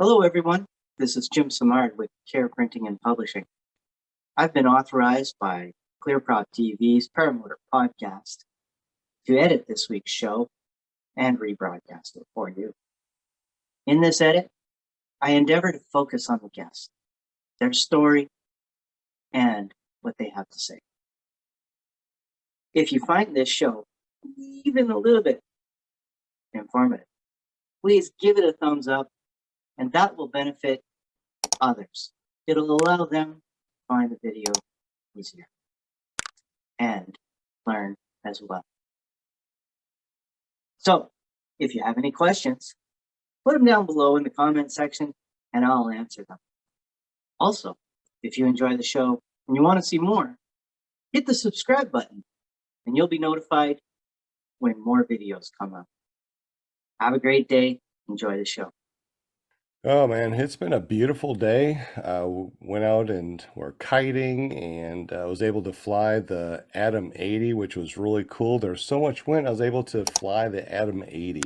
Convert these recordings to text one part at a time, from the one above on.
Hello, everyone. This is Jim Simard with Printing and Publishing. I've been authorized by ClearPropTV's Paramotor podcast to edit this week's show and rebroadcast it for you. In this edit, I endeavor to focus on the guest, their story, and what they have to say. If you find this show even a little bit informative, please give it a thumbs up, and that will benefit others. It'll allow them to find the video easier and learn as well. So, if you have any questions, put them down below in the comment section and I'll answer them. Also, if you enjoy the show and you want to see more, hit the subscribe button and you'll be notified when more videos come up. Have a great day. Enjoy the show. Oh man, it's been a beautiful day. Went out and we're kiting and was able to fly the Atom 80, which was really cool. There's so much wind, I was able to fly the Atom 80.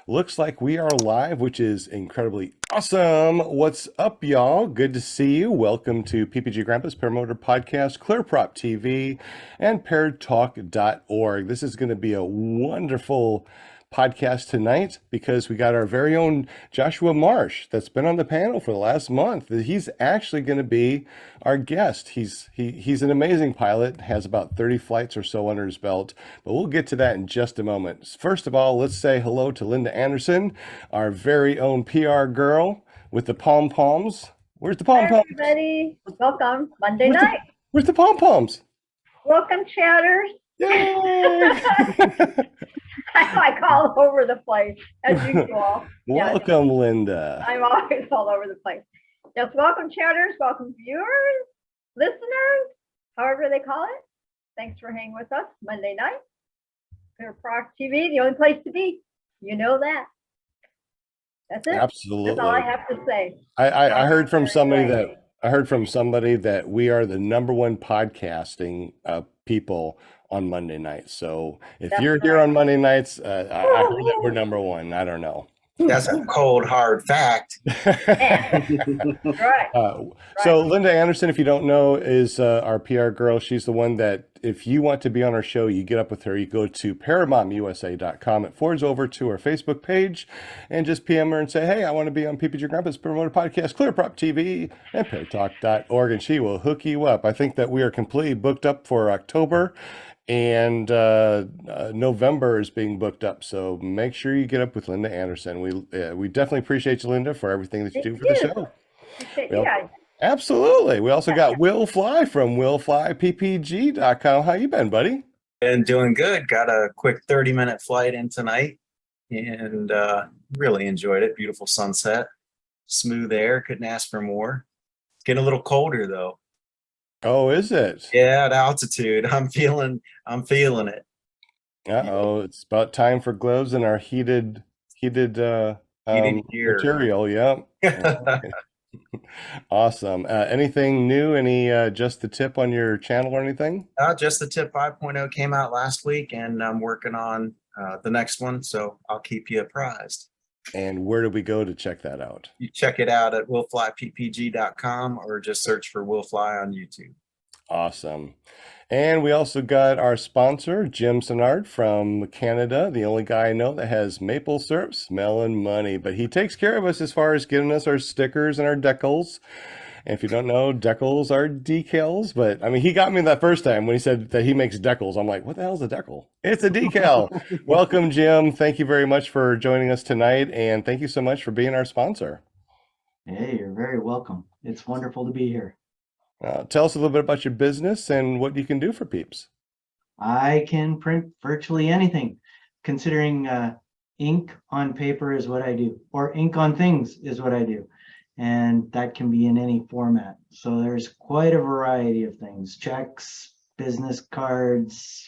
Looks like we are live, which is incredibly awesome. What's up, y'all? Good to see you. Welcome to PPG Grandpa's Paramotor Podcast, ClearProp TV, and pairedtalk.org. This is going to be a wonderful podcast tonight because we got our very own Joshua Marsh that's been on the panel for the last month. He's actually going to be our guest. He's an amazing pilot, has about 30 flights or so under his belt, but we'll get to that in just a moment. First of all, let's say hello to Linda Anderson, our very own PR girl with the pom-poms. Where's the pom-poms? Hi, everybody. Welcome. Monday night. Where's the pom-poms? Welcome, chatters. Yay! I call over the place, as usual. Welcome, Linda. I'm always all over the place. Yes, welcome, chatters. Welcome, viewers, listeners, however they call it. Thanks for hanging with us Monday night. ClearProc TV, the only place to be. You know that. That's it. Absolutely. That's all I have to say. I heard from somebody that we are the #1 podcasting people on Monday nights. So if you're here on Monday nights, I heard that we're #1. I don't know. That's a cold, hard fact. Right. So Linda Anderson, if you don't know, is our PR girl. She's the one that if you want to be on our show, you get up with her. You go to paramomusa.com. It forwards over to our Facebook page and just PM her and say, hey, I want to be on PPG Grandpa's Promoter Podcast, ClearProp TV, and pairedtalk.org, and she will hook you up. I think that we are completely booked up for October, and November is being booked up, so make sure you get up with Linda Anderson. We definitely appreciate you, Linda, for everything that you do for the show. Absolutely. We also got Will Fly from willflyppg.com. How you been, buddy? Been doing good. Got a quick 30-minute flight in tonight and really enjoyed it. Beautiful sunset, smooth air. Couldn't ask for more. It's getting a little colder though. Oh, is it? Yeah, at altitude. I'm feeling it. Uh-oh, it's about time for gloves and our heated gear. Material. Yeah. Awesome. Anything new? Any just the tip on your channel or anything? Just the tip 5.0 came out last week, and I'm working on the next one, so I'll keep you apprised. And where do we go to check that out? You check it out at willflyppg.com or just search for Will Fly on YouTube. Awesome. And we also got our sponsor, Jim Simard from Canada, the only guy I know that has maple syrup, smell, and money. But he takes care of us as far as giving us our stickers and our decals. And if you don't know, decals are decals. But I mean, he got me that first time when he said that he makes decals. I'm like, what the hell is a decal? It's a decal. Welcome, Jim. Thank you very much for joining us tonight. And thank you so much for being our sponsor. Hey, you're very welcome. It's wonderful to be here. Tell us a little bit about your business and what you can do for peeps. I can print virtually anything, considering ink on paper is what I do, or ink on things is what I do. And that can be in any format. So there's quite a variety of things: checks, business cards,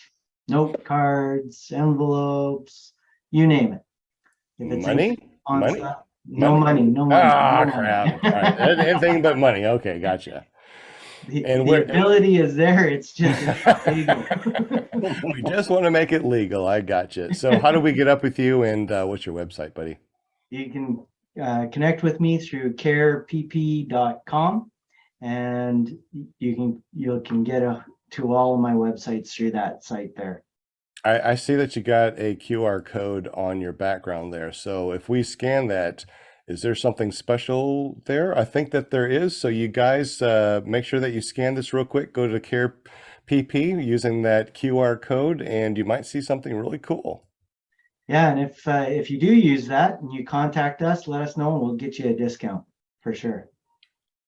note cards, envelopes, you name it. If it's money? Money? No money. Ah, crap. All right. Anything but money. Okay, gotcha. The ability is there. It's just legal. We just want to make it legal. I gotcha. So how do we get up with you, and what's your website, buddy? You can connect with me through carepp.com, and you can get to all of my websites through that site there. I see that you got a QR code on your background there. So if we scan that, is there something special there? I think that there is. So you guys make sure that you scan this real quick. Go to CarePP using that QR code, and you might see something really cool. Yeah, and if you do use that and you contact us, let us know and we'll get you a discount for sure.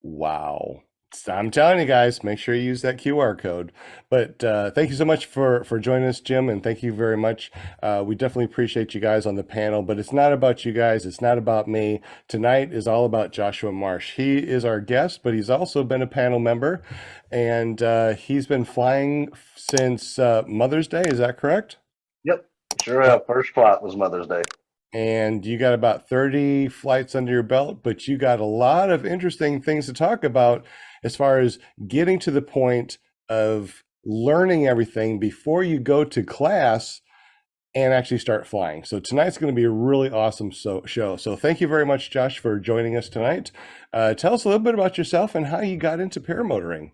Wow. I'm telling you guys, make sure you use that QR code. But thank you so much for joining us, Jim, and thank you very much. We definitely appreciate you guys on the panel, but it's not about you guys. It's not about me. Tonight is all about Joshua Marsh. He is our guest, but he's also been a panel member, and he's been flying since Mother's Day. Is that correct? Yep, sure. First flight was Mother's Day. And you got about 30 flights under your belt, but you got a lot of interesting things to talk about as far as getting to the point of learning everything before you go to class and actually start flying. So tonight's going to be a really awesome show. So thank you very much, Josh, for joining us tonight. Tell us a little bit about yourself and how you got into paramotoring.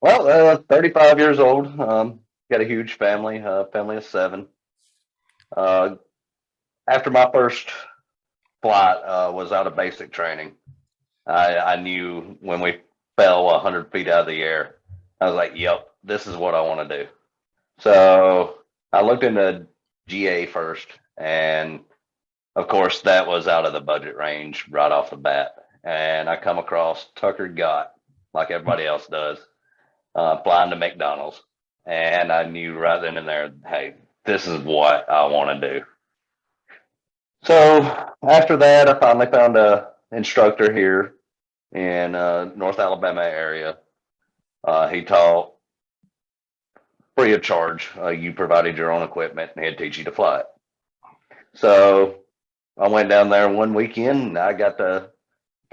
Well, 35 years old. Got a huge family, family of 7. After my first flight was out of basic training, I knew when we fell 100 feet out of the air, I was like, yep, this is what I want to do. So I looked into GA first, and of course that was out of the budget range right off the bat. And I come across Tucker Gott, like everybody else does, flying to McDonald's. And I knew right then and there, hey, this is what I want to do. So after that, I finally found a instructor here in North Alabama area. He taught free of charge. You provided your own equipment, and he'd teach you to fly it. So I went down there one weekend, and I got to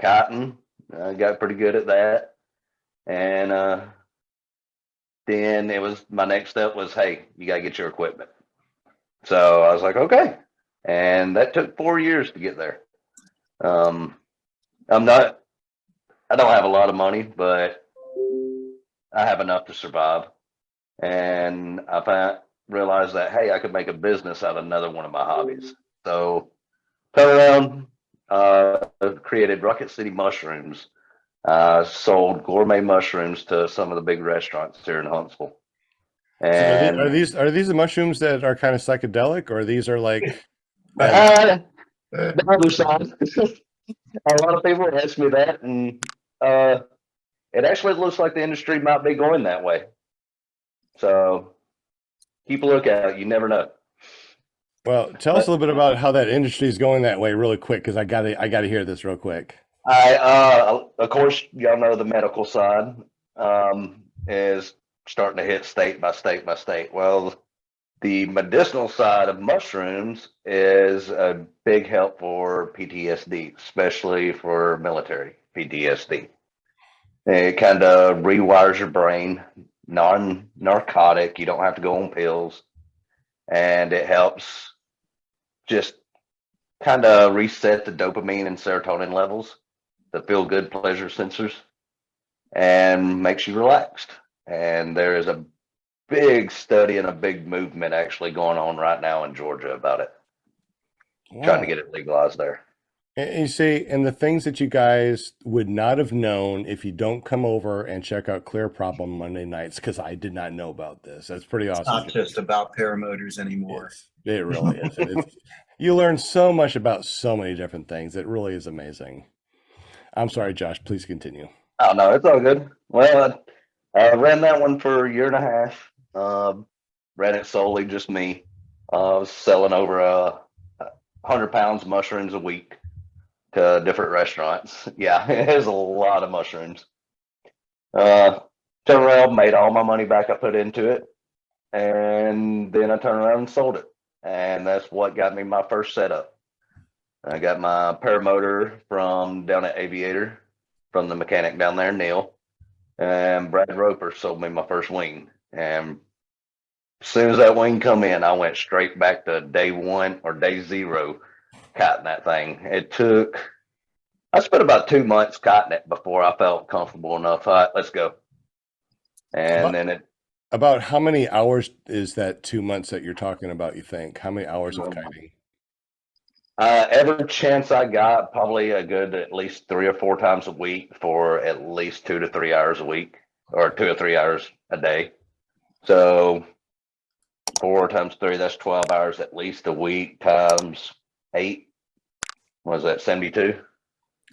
kiting. I got pretty good at that. And then it was my next step was, hey, you got to get your equipment. So I was like, okay. And that took 4 years to get there. I don't have a lot of money, but I have enough to survive. And I realized that, hey, I could make a business out of another one of my hobbies. So turned around, created Rocket City Mushrooms, sold gourmet mushrooms to some of the big restaurants here in Huntsville. And So are these the mushrooms that are kind of psychedelic, or these are like the other side. A lot of people ask me that, and it actually looks like the industry might be going that way. So keep a lookout. You never know. Well, tell us a little bit about how that industry is going that way really quick, because I gotta hear this real quick. Of course, y'all know the medical side is starting to hit state by state by state. Well, the medicinal side of mushrooms is a big help for PTSD, especially for military PTSD. It kind of rewires your brain, non-narcotic. You don't have to go on pills, and it helps just kind of reset the dopamine and serotonin levels, the feel-good pleasure sensors, and makes you relaxed. And there is a big study and a big movement actually going on right now in Georgia about it, trying to get it legalized there. And you see, and the things that you guys would not have known if you don't come over and check out ClearProp on Monday nights, because I did not know about this. That's pretty awesome. It's not just about paramotors anymore. It really is. You learn so much about so many different things. It really is amazing. I'm sorry, Josh, please continue. Oh, no, it's all good. Well, I ran that one for a year and a half. Ran it solely just me. I was selling over 100 pounds of mushrooms a week to different restaurants. Yeah, it was a lot of mushrooms. Turned around, made all my money back I put into it, and then I turned around and sold it. And that's what got me my first setup. I got my paramotor from down at Aviator, from the mechanic down there, Neil. And Brad Roper sold me my first wing. And as soon as that wing come in, I went straight back to day 1 or day 0 kiting that thing. It took I spent about 2 months kiting it before I felt comfortable enough. All right, let's go. And About, then it, about how many hours is that 2 months that you're talking about, you think? How many hours of kiting? every chance I got, probably a good at least 3 or 4 times a week for at least 2 to 3 hours a week, or 2 or 3 hours a day. So 4 times 3, that's 12 hours at least a week times 8. Was that 72?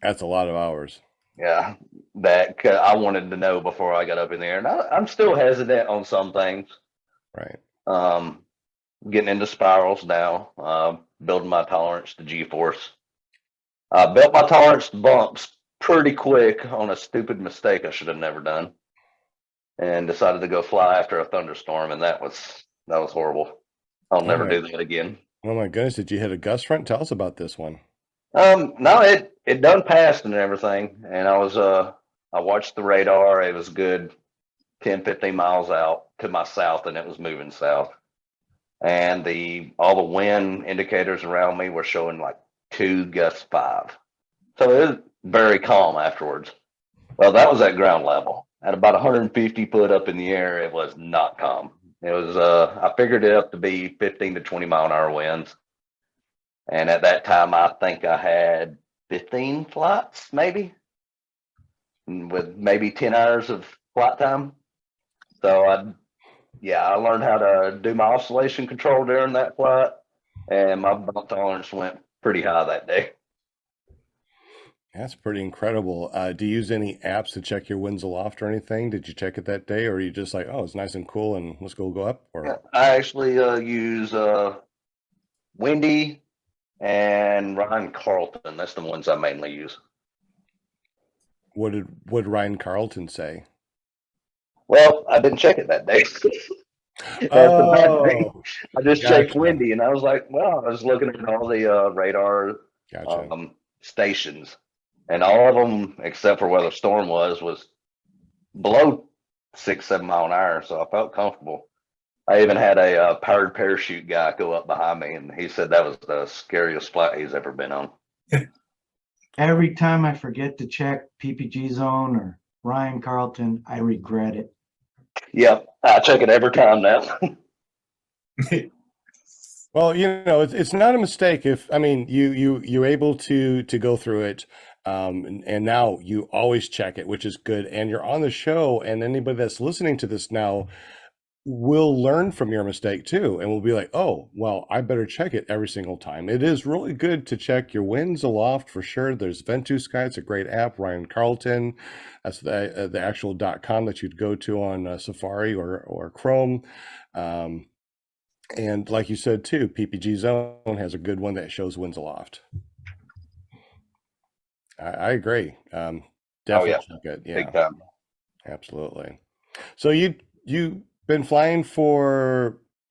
That's a lot of hours. Yeah, that I wanted to know before I got up in the air. And I'm still hesitant on some things. Right. Getting into spirals now, building my tolerance to G-force. I built my tolerance to bumps pretty quick on a stupid mistake I should have never done, and decided to go fly after a thunderstorm, and that was horrible. I'll never my- do that again. Oh my goodness, did you hit a gust front? Tell us about this one. No, it done passed and everything, and I watched the radar. It was good 10, 15 miles out to my south, and it was moving south. And all the wind indicators around me were showing like 2 gust 5. So it was very calm afterwards. Well, that was at ground level. At about 150 foot up in the air, it was not calm. It was I figured it up to be 15 to 20 mile an hour winds. And at that time, I think I had 15 flights, maybe, with maybe 10 hours of flight time. So I learned how to do my oscillation control during that flight, and my bump tolerance went pretty high that day. That's pretty incredible. Do you use any apps to check your winds aloft or anything? Did you check it that day, or are you just like, oh, it's nice and cool and let's go up? Or I actually use Windy and Ryan Carlton. That's the ones I mainly use. what did Ryan Carlton say? Well, I didn't check it that day. That's the bad thing. Oh, I just checked gotcha. Windy, and I was like, well, I was looking at all the radar Gotcha. stations, and all of them, except for where the storm was below 6, 7 mile an hour. So I felt comfortable. I even had a powered parachute guy go up behind me, and he said that was the scariest flight he's ever been on. Every time I forget to check PPG zone or Ryan Carlton, I regret it. Yep, I check it every time now. Well, it's not a mistake if, I mean, you're able to go through it, and now you always check it, which is good. And you're on the show, and anybody that's listening to this now will learn from your mistake too, and will be like, oh, well, I better check it every single time. It is really good to check your winds aloft for sure. There's Ventus Sky, it's a great app. Ryan Carlton, that's the actual .com that you'd go to on Safari or Chrome. And like you said too, PPG Zone has a good one that shows winds aloft. I agree. Definitely check it. Yeah, Big time. absolutely. So you been flying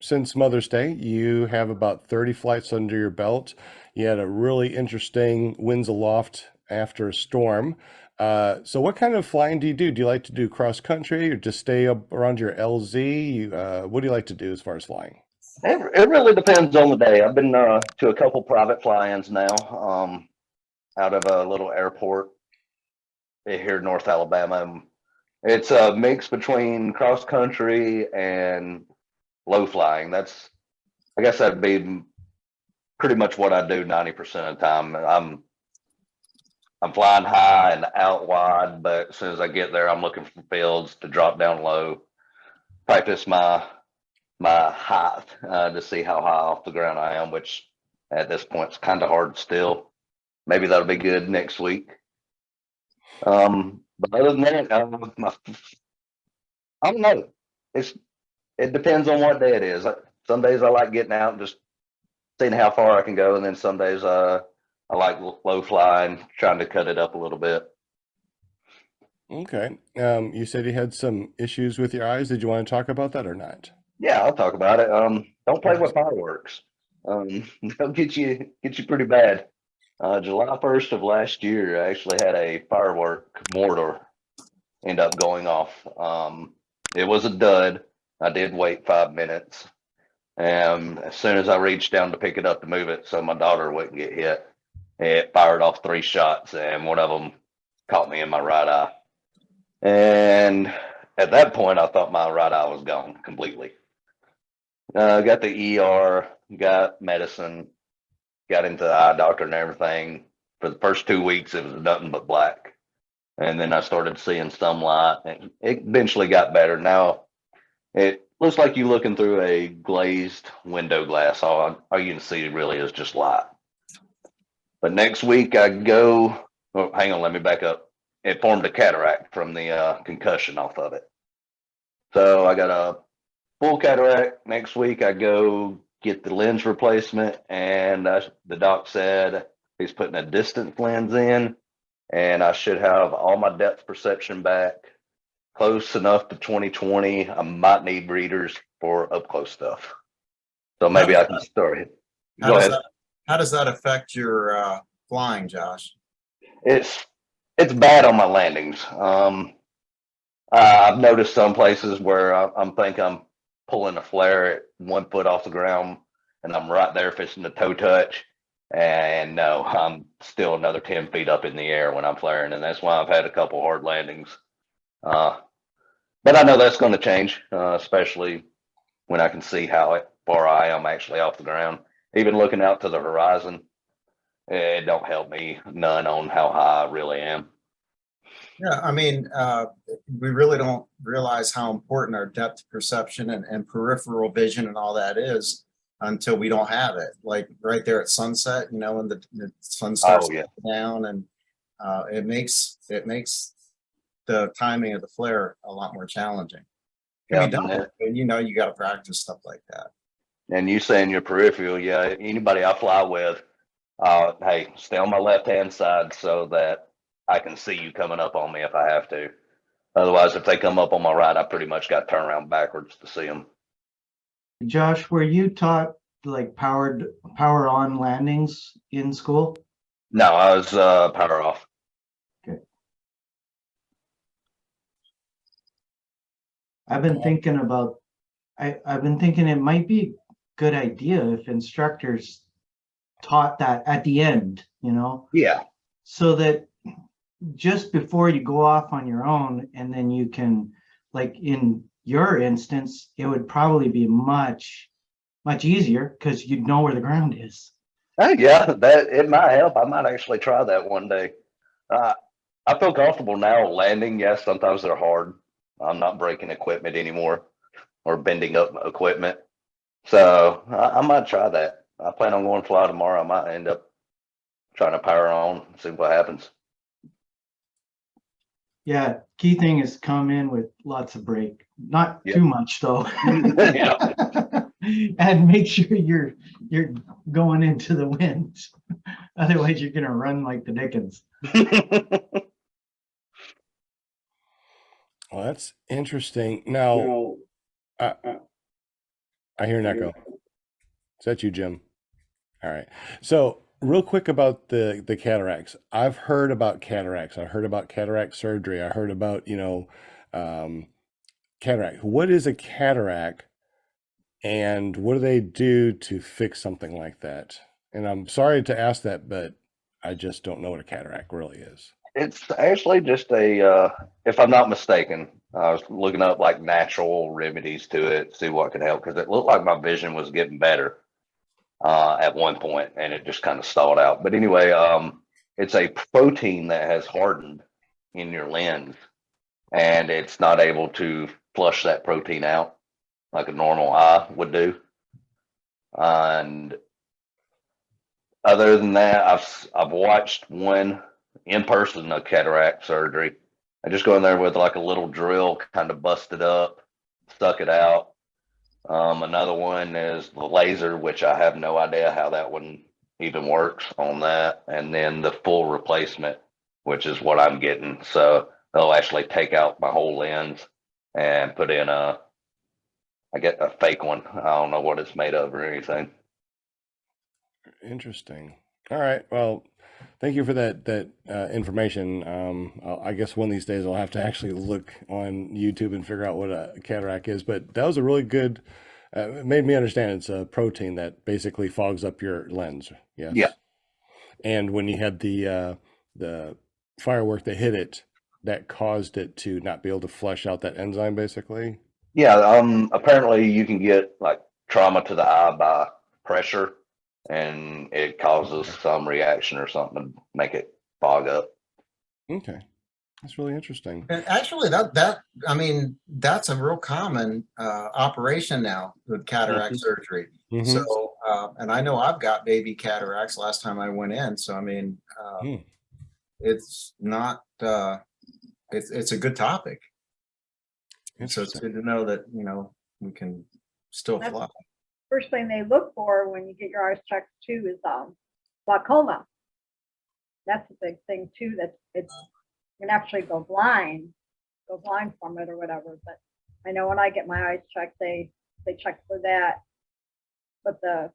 since Mother's Day. You have about 30 flights under your belt. You had a really interesting winds aloft after a storm. So what kind of flying do you do? Do you like to do cross country or just stay up around your LZ? What do you like to do as far as flying? It really depends on the day. I've been to a couple private fly-ins now, out of a little airport here in North Alabama. It's a mix between cross country and low flying. I guess that'd be pretty much what I do 90% of the time. I'm flying high and out wide, but as soon as I get there, I'm looking for fields to drop down low, practice my height to see how high off the ground I am, which at this point is kind of hard still. Maybe that'll be good next week. But other than that, I don't know. It depends on what day it is. Some days I like getting out and just seeing how far I can go, and then some days I like low flying, trying to cut it up a little bit. Okay. You said you had some issues with your eyes. Did you want to talk about that or not? Yeah, I'll talk about it. Don't play with fireworks. They'll get you pretty bad. July 1st of last year, I actually had a firework mortar end up going off. It was a dud. I did wait 5 minutes. And as soon as I reached down to pick it up to move it so my daughter wouldn't get hit, It fired off 3 shots, and one of them caught me in my right eye. And at that point, I thought my right eye was gone completely. Got the ER, got medicine, got into the eye doctor and everything. For the first 2 weeks, it was nothing but black. And then I started seeing some light, and it eventually got better. Now it looks like you're looking through a glazed window glass. All you can see really is just light. But next week I go, oh, hang on, let me back up. It formed a cataract from the concussion off of it. So I got a full cataract. Next week I go get the lens replacement, and the doc said he's putting a distance lens in, and I should have all my depth perception back, close enough to 20/20. I might need readers for up close stuff. So maybe I can start it. Go ahead. How does that affect your flying, Josh? It's bad on my landings. I've noticed some places where I'm pulling a flare at 1 foot off the ground, and I'm right there fishing the toe touch. And no, I'm still another 10 feet up in the air when I'm flaring, and that's why I've had a couple hard landings. But I know that's going to change, especially when I can see how far I am actually off the ground. Even looking out to the horizon, it don't help me none on how high I really am. Yeah, I mean, we really don't realize how important our depth perception and peripheral vision and all that is until we don't have it. Like right there at sunset, you know, when the sun starts to go down, and it makes the timing of the flare a lot more challenging. Yeah, And you know, you got to practice stuff like that. And you saying your peripheral, yeah, anybody I fly with, hey, stay on my left-hand side so that I can see you coming up on me if I have to. Otherwise, if they come up on my right, I pretty much got to turn around backwards to see them. Josh, were you taught like power on landings in school? No, I was power off. Okay. I've been thinking it might be a good idea if instructors taught that at the end, you know? Yeah. So that just before you go off on your own, and then you can, like in your instance, it would probably be much easier because you'd know where the ground is. Yeah, that it might help. I might actually try that one day. I feel comfortable now landing. Yes, sometimes they're hard. I'm not breaking equipment anymore or bending up equipment. So I might try that. I plan on going to fly tomorrow. I might end up trying to power on, see what happens. Yeah, key thing is come in with lots of brake, not too much though. And make sure you're going into the wind. Otherwise you're gonna run like the Dickens. Well, that's interesting. Now, I hear an echo. Is that you, Jim? All right. So real quick about the cataracts. I've heard about cataracts. I heard about cataract surgery. I heard about, cataract. What is a cataract, and what do they do to fix something like that? And I'm sorry to ask that, but I just don't know what a cataract really is. It's actually just if I'm not mistaken, I was looking up like natural remedies to it, see what could help, because it looked like my vision was getting better at one point, and it just kind of stalled out. But anyway, it's a protein that has hardened in your lens, and it's not able to flush that protein out like a normal eye would do. And other than that, I've watched one in person, a cataract surgery. I just go in there with like a little drill, kind of bust it up, suck it out. Another one is the laser, which I have no idea how that one even works on that. And then the full replacement, which is what I'm getting. So they'll actually take out my whole lens and put in I get a fake one. I don't know what it's made of or anything. Interesting. All right. Well, thank you for that information. I guess one of these days I'll have to actually look on YouTube and figure out what a cataract is. But that was a really good. It made me understand it's a protein that basically fogs up your lens. Yes. Yeah. And when you had the firework that hit it, that caused it to not be able to flush out that enzyme, basically. Yeah, apparently you can get like trauma to the eye by pressure, and it causes some reaction or something to make it fog up. Okay, that's really interesting. And actually, I mean, that's a real common operation now with cataract surgery. Mhm. So, and I know I've got baby cataracts last time I went in. So, I mean, it's not, it's a good topic. And so it's Interesting. good to know that, you know, we can still That's- fly. First thing they look for when you get your eyes checked too is glaucoma. That's a big thing too, that it's, you can actually go blind from it or whatever. But I know when I get my eyes checked, they check for that. But the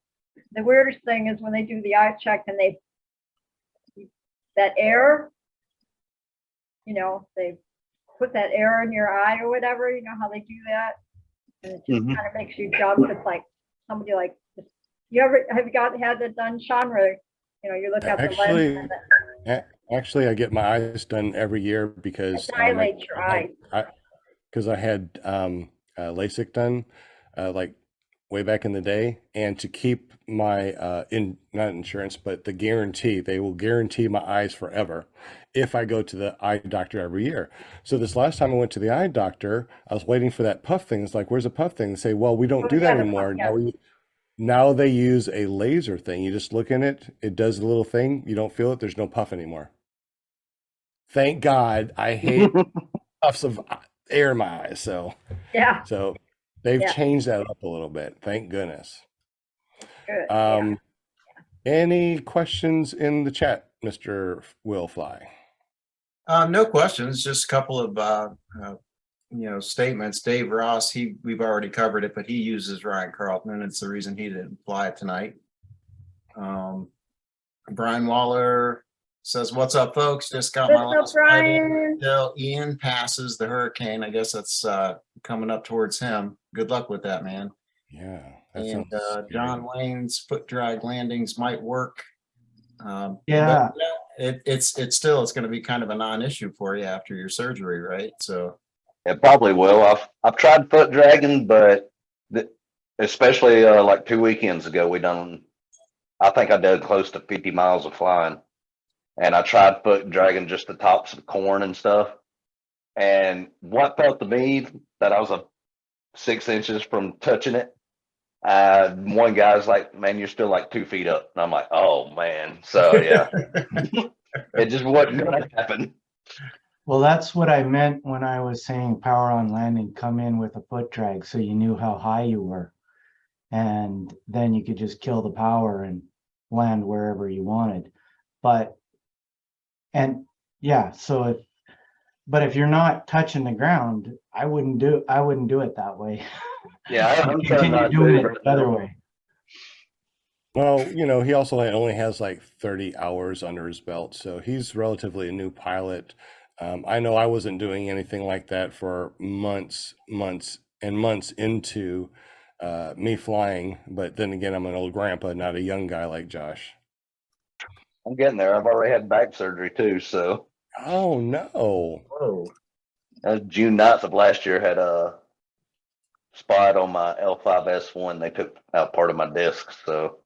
weirdest thing is when they do the eye check and that air, you know, they put that air in your eye or whatever, you know how they do that? And it just kind of makes you jump. It's like somebody like, have you had that done, Sean, where, you know, you look at the lens and Actually, I get my eyes done every year because dilate your eyes. Because I had LASIK done like way back in the day, and to keep my not insurance, but the guarantee, they will guarantee my eyes forever if I go to the eye doctor every year. So this last time I went to the eye doctor, I was waiting for that puff thing. It's like, where's the puff thing? They say, well, we don't do that anymore. Now they use a laser thing. You just look in it, it does the little thing. You don't feel it. There's no puff anymore. Thank God. I hate puffs of air in my eyes. So they've changed that up a little bit. Thank goodness. Good. Any questions in the chat, Mr. Will Fly? No questions, just a couple of you know, statements. Dave Ross, we've already covered it, but he uses Ryan Carlton, and it's the reason he didn't fly tonight. Brian Waller says, "What's up, folks? Just got my last flight in until Ian passes the hurricane. I guess that's coming up towards him. Good luck with that, man." Yeah. And John Wayne's foot drag landings might work. Yeah. But it's going to be kind of a non-issue for you after your surgery, right? So It probably will. I've tried foot dragging, but especially like 2 weekends ago, I think I did close to 50 miles of flying, and I tried foot dragging just the tops of corn and stuff. And what felt to me that I was 6 inches from touching it. One guy's like, "Man, you're still like 2 feet up," and I'm like, "Oh man." So yeah, it just wasn't gonna happen. Well, that's what I meant when I was saying power on landing, come in with a foot drag so you knew how high you were. And then you could just kill the power and land wherever you wanted. But if you're not touching the ground, I wouldn't do it that way. Yeah, I'm trying Continue not doing to. it the other way. Well, you know, he also only has like 30 hours under his belt, so he's relatively a new pilot. I know I wasn't doing anything like that for months into me flying, but then again, I'm an old grandpa, not a young guy like Josh. I'm getting there. I've already had back surgery too, so. Oh no! whoa. June 9th of last year, had a spot on my L5S1. They took out part of my disc, so.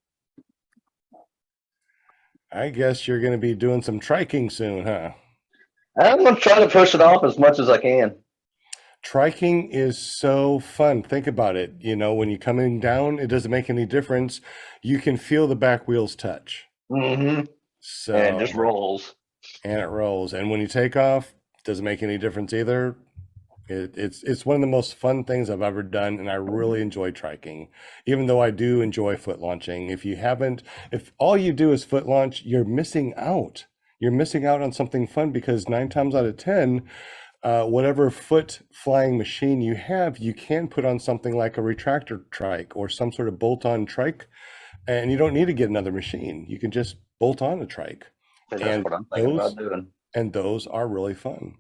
I guess you're going to be doing some triking soon, huh? I'm gonna try to push it off as much as I can. Triking is so fun. Think about it. You know, when you're coming down, it doesn't make any difference. You can feel the back wheels touch. Mm-hmm. So And it just rolls. And it rolls. And when you take off, it doesn't make any difference either. It's one of the most fun things I've ever done, and I really enjoy triking, even though I do enjoy foot launching. If all you do is foot launch, you're missing out. You're missing out on something fun, because 9 times out of 10, whatever foot flying machine you have, you can put on something like a retractor trike or some sort of bolt-on trike, and you don't need to get another machine. You can just bolt on a trike. That's what I'm thinking about doing. And those are really fun.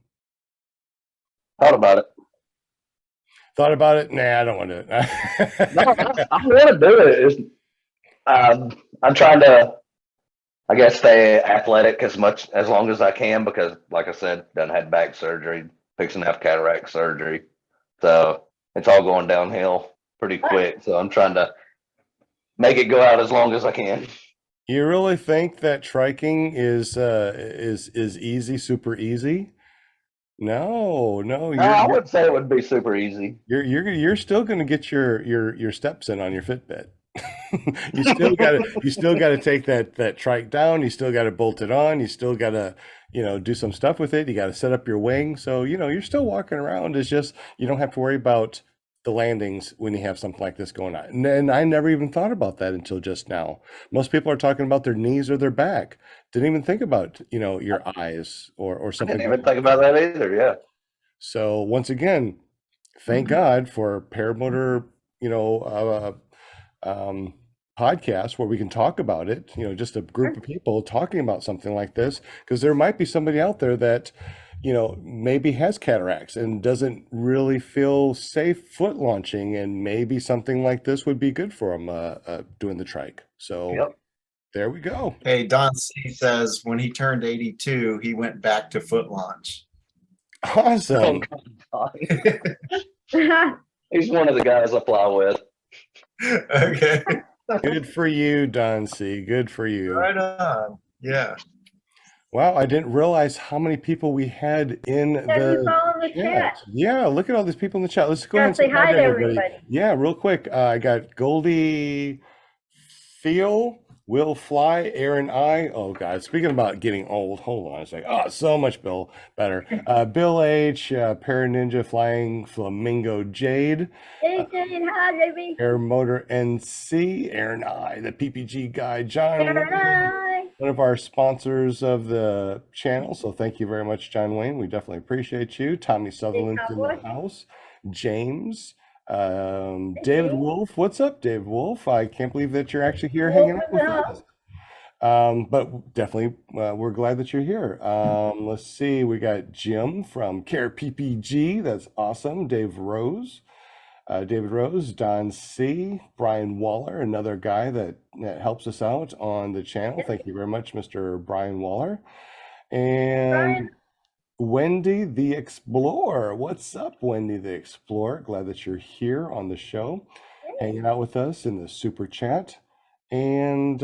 Thought about it. Thought about it? Nah, I don't want to do it. No, I want to do it. I'm trying to I guess stay athletic as long as I can because, like I said, done had back surgery, fixing to have cataract surgery, so it's all going downhill pretty quick. So I'm trying to make it go out as long as I can. You really think that triking is easy, super easy? No, no, No, I wouldn't say it would be super easy. you're still going to get your steps in on your Fitbit. You still got to take that trike down. You still got to bolt it on. You still got to do some stuff with it. You got to set up your wing. So you're still walking around. It's just you don't have to worry about the landings when you have something like this going on. And I never even thought about that until just now. Most people are talking about their knees or their back. Didn't even think about your eyes or I something. didn't even think about that either. Yeah. So once again, thank God for paramotor, podcast where we can talk about it, just a group of people talking about something like this, because there might be somebody out there that, maybe has cataracts and doesn't really feel safe foot launching, and maybe something like this would be good for them doing the trike. So Yep. there we go. Hey, Don C says when he turned 82, he went back to foot launch. Awesome. He's one of the guys I fly with. Okay. Good for you, Don C. Good for you. Right on. Yeah. Wow, I didn't realize how many people we had in People the in the chat. chat. Yeah, look at all these people in the chat. Let's go Yeah, ahead and say hi to everybody. Yeah, real quick. I got Goldie Feel, Will Fly, Aaron I. Oh God, speaking about getting old, hold on a second. Oh, so much better. Bill H, Paraninja Flying Flamingo Jade, Hey, Jane, hi, baby. Air Motor NC, Aaron I, the PPG guy, John Aaron, Wayne, hi. one of our sponsors of the channel. So thank you very much, John Wayne. We definitely appreciate you. Tommy Sutherland's in the cowboy. house. James, David James. Wolf. What's up, David Wolf? I can't believe that you're actually here hanging out with us. But definitely, we're glad that you're here. Let's see. We got Jim from Care PPG. That's awesome. David Rose, Don C, Brian Waller, another guy that helps us out on the channel. Thank you very much, Mr. Brian Waller. And Brian. Wendy the Explorer. What's up, Wendy the Explorer? Glad that you're here on the show, hanging out with us in the super chat. And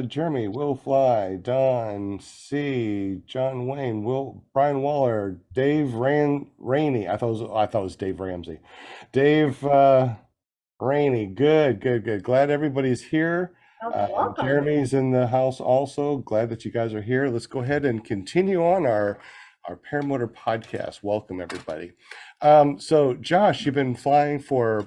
Jeremy, Will Fly, Don C, John Wayne, Brian Waller, Dave Rainey. I thought it was Dave Ramsey. Dave Rainey. Good. Glad everybody's here. Welcome. Jeremy's in the house also. Glad that you guys are here. Let's go ahead and continue on our paramotor podcast. Welcome everybody. So Josh, you've been flying for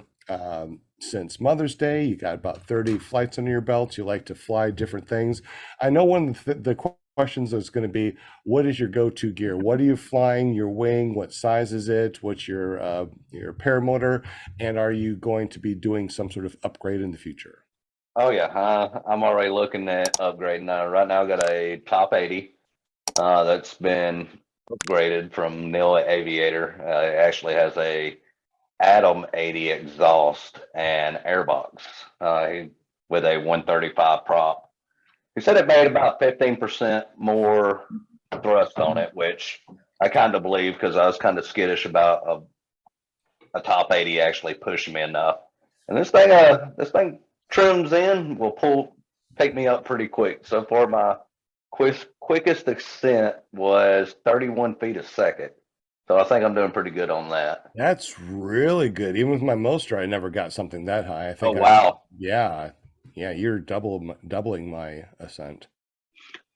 since Mother's Day. You got about 30 flights under your belt. You like to fly different things. I know one of the questions is going to be, what is your go-to gear? What are you flying? Your wing? What size is it? What's your paramotor? And are you going to be doing some sort of upgrade in the future? Oh yeah, I'm already looking at upgrading. Right now I got a top 80 that's been upgraded from Neil Aviator. It actually has a Atom 80 exhaust and airbox with a 135 prop. He said it made about 15% more thrust on it, which I kind of believe because I was kind of skittish about a top 80 actually pushing me enough. And this thing trims in, will pick me up pretty quick. So far, my quickest ascent was 31 feet a second. So I think I'm doing pretty good on that. That's really good. Even with my Mostra, I never got something that high. I think. Oh wow! Yeah, you're doubling my ascent.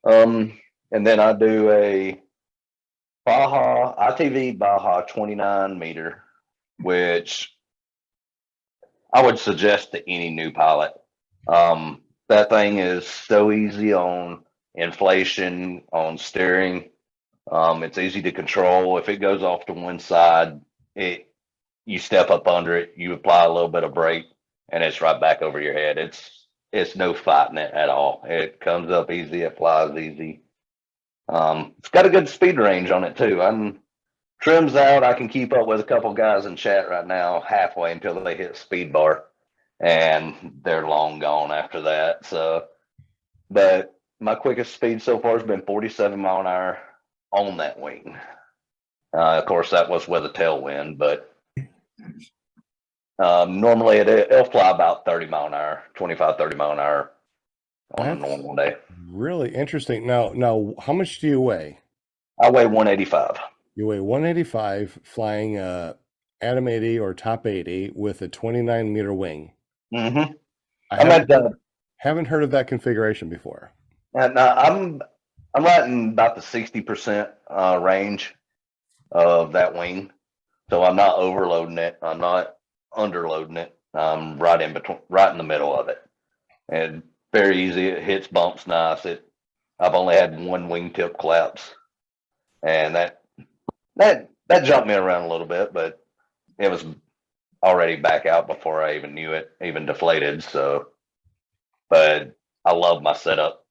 And then I do a Baja ITV Baja 29 meter, which I would suggest to any new pilot. That thing is so easy on inflation, on steering. It's easy to control. If it goes off to one side, you step up under it, you apply a little bit of brake, and it's right back over your head. It's no fighting it at all. It comes up easy, it flies easy. It's got a good speed range on it too. Trims out. I can keep up with a couple guys in chat right now halfway until they hit speed bar, and they're long gone after that. So, but my quickest speed so far has been 47 mile an hour on that wing. Of course, that was with a tailwind, but normally it'll fly about 30 mile an hour, 25, 30 mile an hour on a That's normal day. really interesting. Now, how much do you weigh? I weigh 185. You weigh 185 flying Atom 80 or Top 80 with a 29-meter wing. Mm-hmm. I haven't heard of that configuration before. And I'm right in about the 60% range of that wing, so I'm not overloading it. I'm not underloading it. I'm right in between, right in the middle of it, and very easy. It hits bumps nice. I've only had one wingtip collapse, and that jumped me around a little bit, but it was already back out before I even knew it even deflated. So, but I love my setup,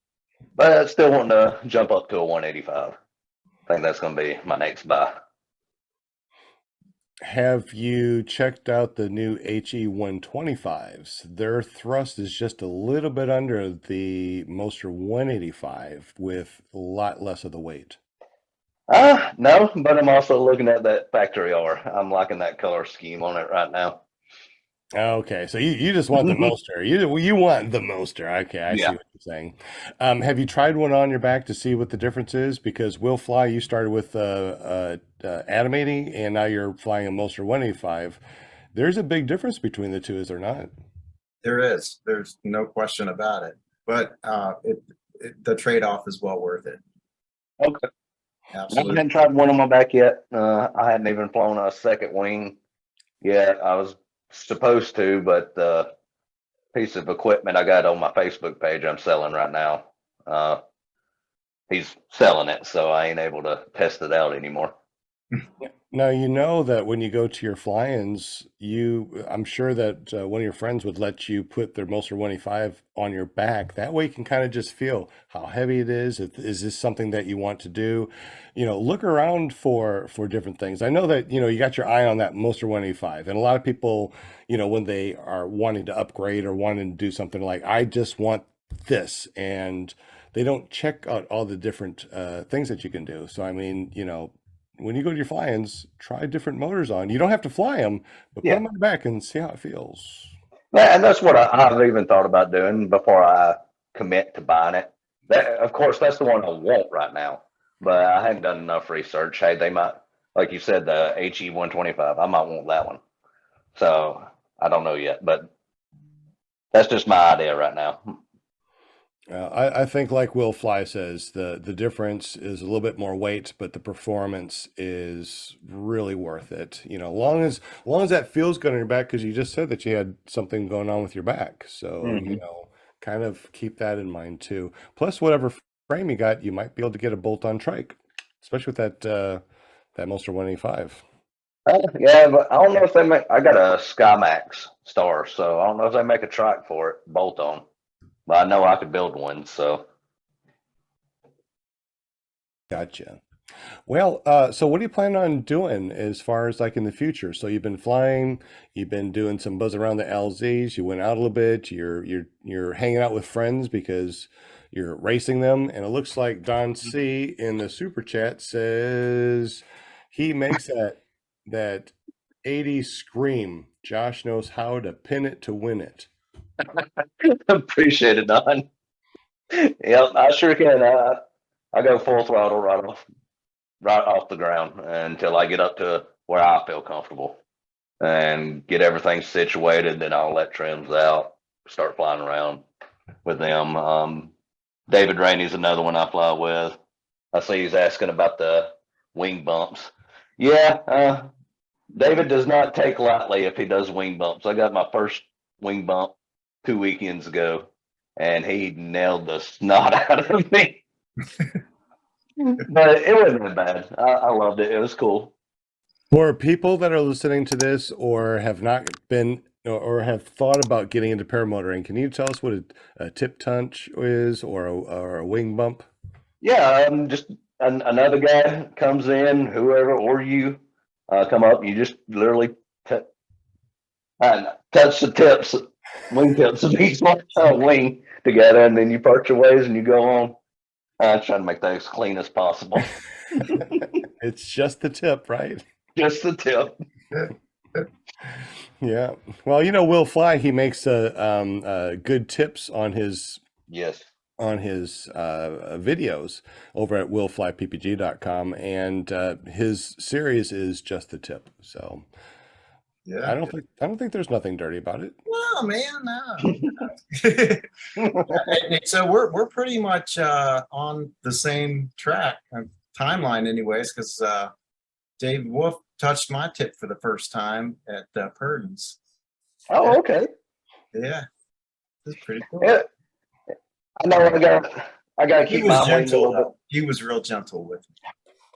but I still want to jump up to a 185. I think that's going to be my next buy. Have you checked out the new HE125s? Their thrust is just a little bit under the Moster 185 with a lot less of the weight. No, but I'm also looking at that factory R. I'm liking that color scheme on it right now. Okay, so you just want the Moster. You want the Moster. Okay, I see Yeah. what you're saying. Have you tried one on your back to see what the difference is? Because Will Fly, you started with Atom 80, and now you're flying a Moster 185. There's a big difference between the two, is there not? There is. There's no question about it. But the trade-off is well worth it. Okay. I Absolutely. haven't tried one on my back yet. I hadn't even flown a second wing yet. I was supposed to, but the piece of equipment I got on my Facebook page I'm selling right now, he's selling it, so I ain't able to test it out anymore. Now, you know that when you go to your fly-ins, I'm sure that one of your friends would let you put their Moster 185 on your back. That way you can kind of just feel how heavy it is. Is this something that you want to do? Look around for different things. I know that, you got your eye on that Moster 185, and a lot of people, when they are wanting to upgrade or wanting to do something like, I just want this, and they don't check out all the different things that you can do. So, I mean, when you go to your fly-ins, try different motors on. You don't have to fly them, but put them on your back and see how it feels. Yeah, and that's what I've even thought about doing before I commit to buying it. Of course, that's the one I want right now, but I haven't done enough research. Hey, they might, like you said, the HE125, I might want that one. So I don't know yet, but that's just my idea right now. I think, like Will Fly says, the difference is a little bit more weight, but the performance is really worth it. Long as that feels good on your back, because you just said that you had something going on with your back. So, kind of keep that in mind too. Plus, whatever frame you got, you might be able to get a bolt-on trike, especially with that Moster 185. Yeah, but I don't know if they make. I got a SkyMax Star, so I don't know if they make a trike for it, bolt on. But I know I could build one, so. Gotcha. Well, so what are you planning on doing as far as like in the future? So you've been flying, you've been doing some buzz around the LZs, you went out a little bit, you're hanging out with friends because you're racing them, and it looks like Don C in the super chat says he makes that 80 scream. Josh knows how to pin it to win it. Appreciate it, Don. Yep, I sure can. I go full throttle right off the ground until I get up to where I feel comfortable and get everything situated. Then I'll let trims out, start flying around with them. David Rainey's another one I fly with. I see he's asking about the wing bumps. Yeah, David does not take lightly if he does wing bumps. I got my first wing bump 2 weekends ago, and he nailed the snot out of me. But it wasn't that bad. I loved it. It was cool. For people that are listening to this or have not been or have thought about getting into paramotoring, can you tell us what a tip touch is or a wing bump? Yeah, just another guy comes in, whoever or you come up. You just literally touch the tips, wing tips of each wing together, and then you part your ways and you go on. I try to make that as clean as possible. It's just the tip, right? Just the tip. Yeah. Well, Will Fly, he makes good tips on his Yes. videos over at willflyppg.com, and his series is just the tip. So Yeah. I don't think there's nothing dirty about it. Well, man, no. And so we're pretty much on the same track, timeline, anyways, because Dave Wolf touched my tip for the first time at Purdon's. Oh, okay. Yeah, that's pretty cool. Yeah. I know I gotta He keep was my wings a gentle. little bit. Though. He was real gentle with me.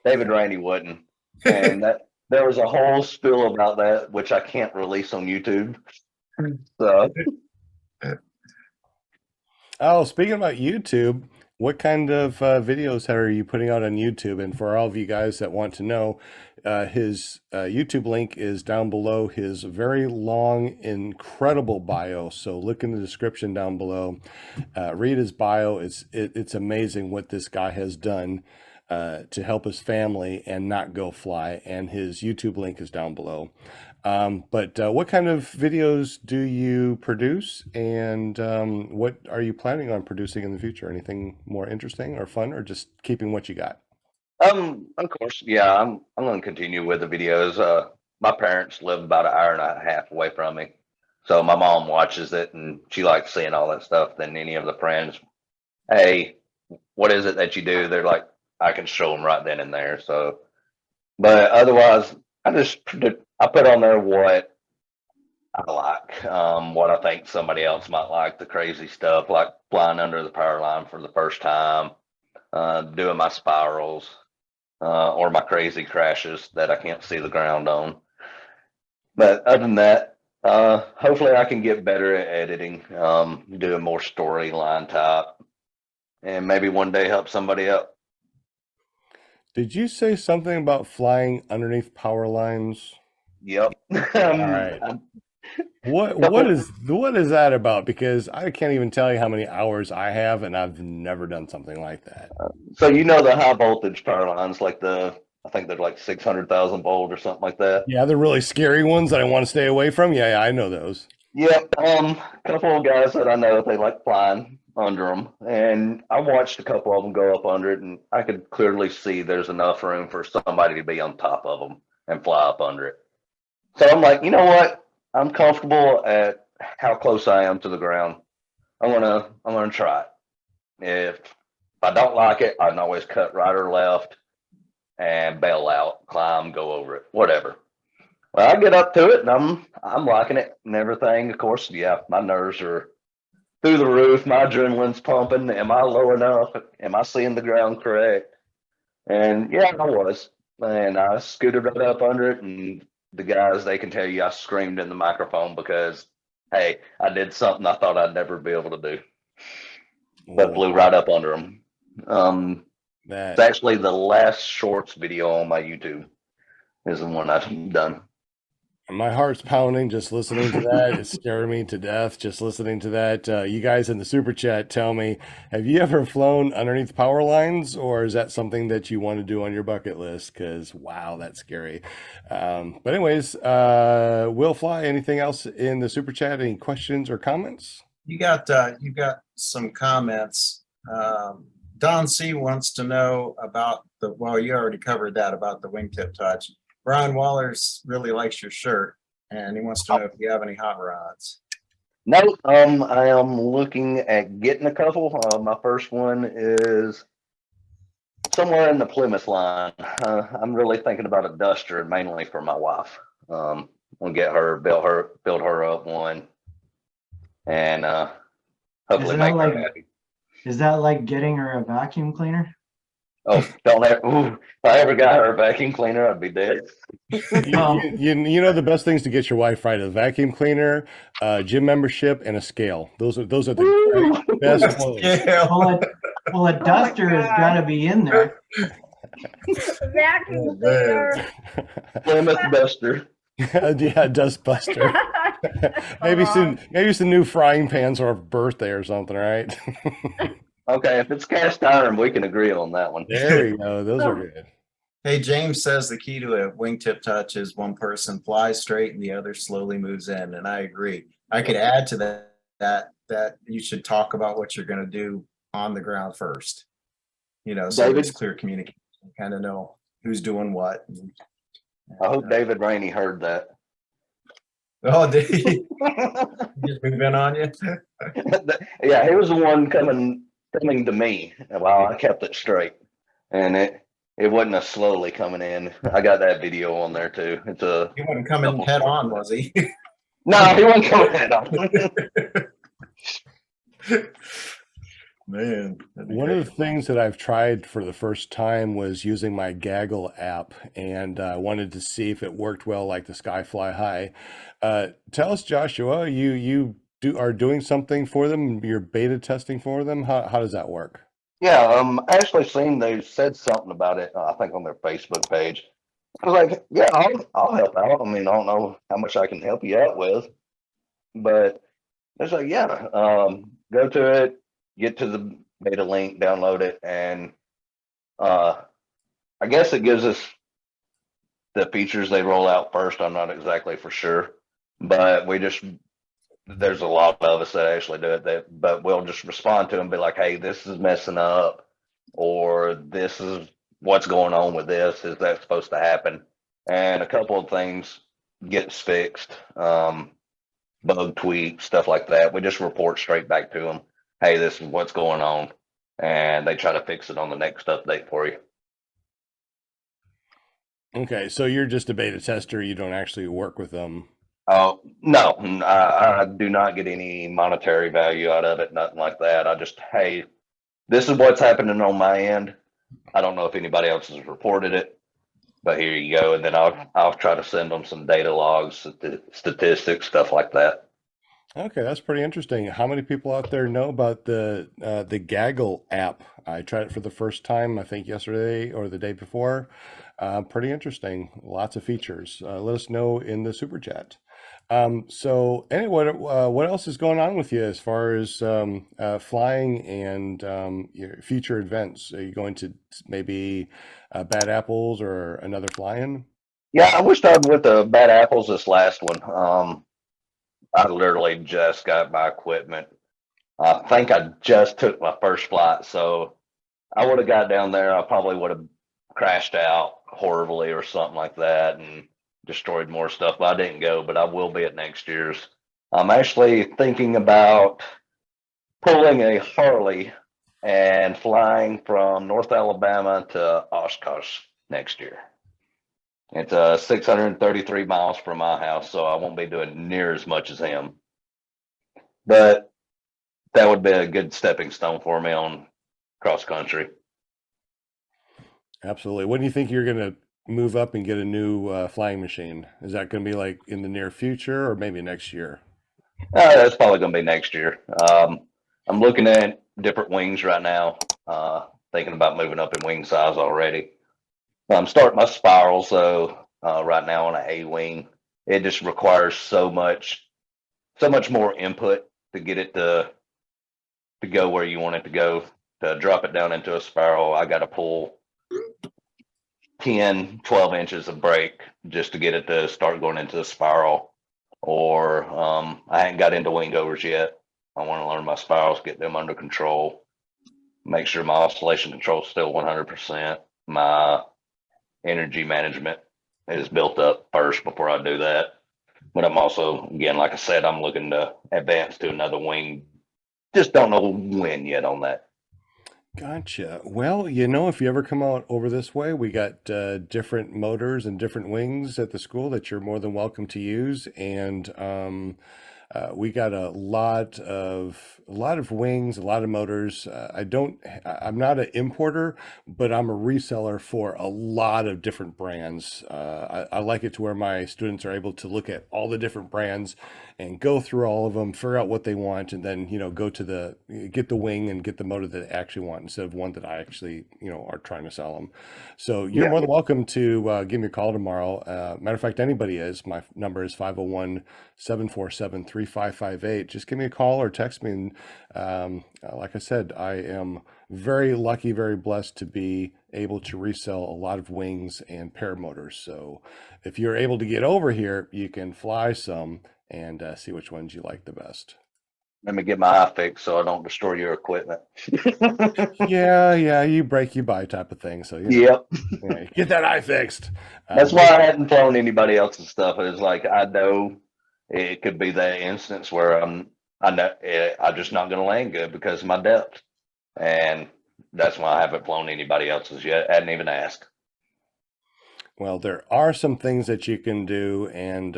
David Randy wouldn't. And that there was a whole spiel about that, which I can't release on YouTube. So Oh, speaking about YouTube, what kind of videos are you putting out on YouTube? And for all of you guys that want to know, his YouTube link is down below his very long, incredible bio. So look in the description down below, read his bio. It's amazing what this guy has done to help his family and not go fly. And his YouTube link is down below. But what kind of videos do you produce, and what are you planning on producing in the future? Anything more interesting or fun, or just keeping what you got? of course, yeah, I'm gonna continue with the videos. My parents live about an hour and a half away from me. So my mom watches it and she likes seeing all that stuff. Then any of the friends, hey, what is it that you do? They're like, I can show them right then and there. So, but otherwise, I put on there what I like, what I think somebody else might like, the crazy stuff like flying under the power line for the first time, doing my spirals, or my crazy crashes that I can't see the ground on. But other than that, hopefully I can get better at editing, doing more storyline type, and maybe one day help somebody out. Did you say something about flying underneath power lines? Yep. All right. What is that about? Because I can't even tell you how many hours I have, and I've never done something like that. So the high voltage power lines, like I think they're like 600,000 volt or something like that. Yeah, the really scary ones that I want to stay away from. Yeah, I know those. Yep. Couple of guys that I know, they like flying under them, and I watched a couple of them go up under it, and I could clearly see there's enough room for somebody to be on top of them and fly up under it. So I'm like, you know what? I'm comfortable at how close I am to the ground. I'm gonna try it. If I don't like it, I can always cut right or left and bail out, climb, go over it, whatever. Well, I get up to it and I'm liking it and everything. Of course, yeah, my nerves are through the roof. My adrenaline's pumping. Am I low enough? Am I seeing the ground correct? And yeah, I was. And I scooted right up under it, and the guys, they can tell you I screamed in the microphone because, hey, I did something I thought I'd never be able to do, but blew right up under them. It's actually the last shorts video on my YouTube is the one I've done. My heart's pounding just listening to that. It's scaring me to death just listening to that. You guys in the super chat, tell me, have you ever flown underneath power lines, or is that something that you want to do on your bucket list? Because wow, that's scary. But anyways, Will Fly, anything else in the super chat? Any questions or comments? You got some comments. Don C wants to know about well, you already covered that about the wingtip touch. Brian Wallers really likes your shirt, and he wants to know if you have any hot rods. No, I am looking at getting a couple. My first one is somewhere in the Plymouth line. I'm really thinking about a Duster, mainly for my wife. We'll get her, build her up one, and hopefully make her happy. Is that like getting her a vacuum cleaner? Oh, if I ever got her a vacuum cleaner, I'd be dead. You know the best things to get your wife right: a vacuum cleaner, gym membership, and a scale. Those are the best clothes. Yeah. Well, a duster has got to be in there. Vacuum cleaner. Plymouth Duster. Yeah, Dust Buster. Maybe some new frying pans or a birthday or something, right? Okay, if it's cast iron, we can agree on that one. There we go. Those are good. Hey, James says the key to a wingtip touch is one person flies straight and the other slowly moves in, and I agree. I could add to that you should talk about what you're gonna do on the ground first. So there's David? clear communication, kind of know who's doing what. I hope David Rainey heard that. Oh, did he just move in on you? Yeah, he was the one coming to me while I kept it straight, and it wasn't a slowly coming in. I got that video on there too. It's a He wasn't coming head on, was he? no, he wasn't coming head on. Man. that'd be One of great. the things that I've tried for the first time was using my Gaggle app, and I wanted to see if it worked well like the Sky Fly High. Tell us, Joshua, you are doing something for them. You're beta testing for them. How does that work? Yeah, I actually seen they said something about it. I think on their Facebook page. I was like, yeah, I'll help out. I mean, I don't know how much I can help you out with, but it's like, yeah, go to it, get to the beta link, download it, and I guess it gives us the features they roll out first. I'm not exactly for sure, but there's a lot of us that actually do it, but we'll just respond to them, be like, hey, this is messing up, or this is what's going on with this. Is that supposed to happen? And a couple of things gets fixed, bug tweak, stuff like that. We just report straight back to them. Hey, this is what's going on. And they try to fix it on the next update for you. Okay, so you're just a beta tester. You don't actually work with them. Oh, no, I do not get any monetary value out of it, nothing like that. I just, hey, this is what's happening on my end. I don't know if anybody else has reported it, but here you go. And then I'll try to send them some data logs, statistics, stuff like that. Okay, that's pretty interesting. How many people out there know about the Gaggle app? I tried it for the first time, I think yesterday or the day before. Pretty interesting. Lots of features. Let us know in the super chat. So anyway, what else is going on with you as far as flying and your future events? Are you going to maybe Bad Apples or another fly-in? Yeah, I wished I'd with the Bad Apples this last one. I literally just got my equipment. I think I just took my first flight, so I would have got down there. I probably would have crashed out horribly or something like that and destroyed more stuff. But I didn't go, but I will be at next year's. I'm actually thinking about pulling a Harley and flying from North Alabama to Oshkosh next year. It's 633 miles from my house, so I won't be doing near as much as him. But that would be a good stepping stone for me on cross country. Absolutely. When do you think you're going to move up and get a new flying machine? Is that going to be like in the near future or maybe next year? That's probably going to be next year. I'm looking at different wings right now, thinking about moving up in wing size already. I'm starting my spiral, so right now on an A wing, it just requires so much more input to get it to go where you want it to go. To drop it down into a spiral, I got to pull 10, 12 inches of brake just to get it to start going into the spiral. Or I hadn't got into wing overs yet. I want to learn my spirals, get them under control, make sure my oscillation control is still 100%. My energy management is built up first before I do that. But I'm also, again, like I said, I'm looking to advance to another wing. Just don't know when yet on that. Gotcha. Well, if you ever come out over this way, we got different motors and different wings at the school that you're more than welcome to use. And we got a lot of wings, a lot of motors. I'm not an importer, but I'm a reseller for a lot of different brands. I like it to where my students are able to look at all the different brands and go through all of them, figure out what they want, and then, go to get the wing and get the motor that they actually want instead of one that I actually, are trying to sell them. So you're more than welcome to give me a call tomorrow. Matter of fact, anybody is. My number is 501-747-3600. 3558, just give me a call or text me. And like I said, I am very lucky, very blessed to be able to resell a lot of wings and paramotors. So if you're able to get over here, you can fly some and see which ones you like the best. Let me get my eye fixed so I don't destroy your equipment. Yeah, you break, you buy type of thing. So, Yep. yeah, get that eye fixed. That's why I hadn't flown anybody else's stuff. It's like, I know it could be that instance where I'm just not going to land good because of my depth. And that's why I haven't flown anybody else's yet. I hadn't even asked. Well, there are some things that you can do, and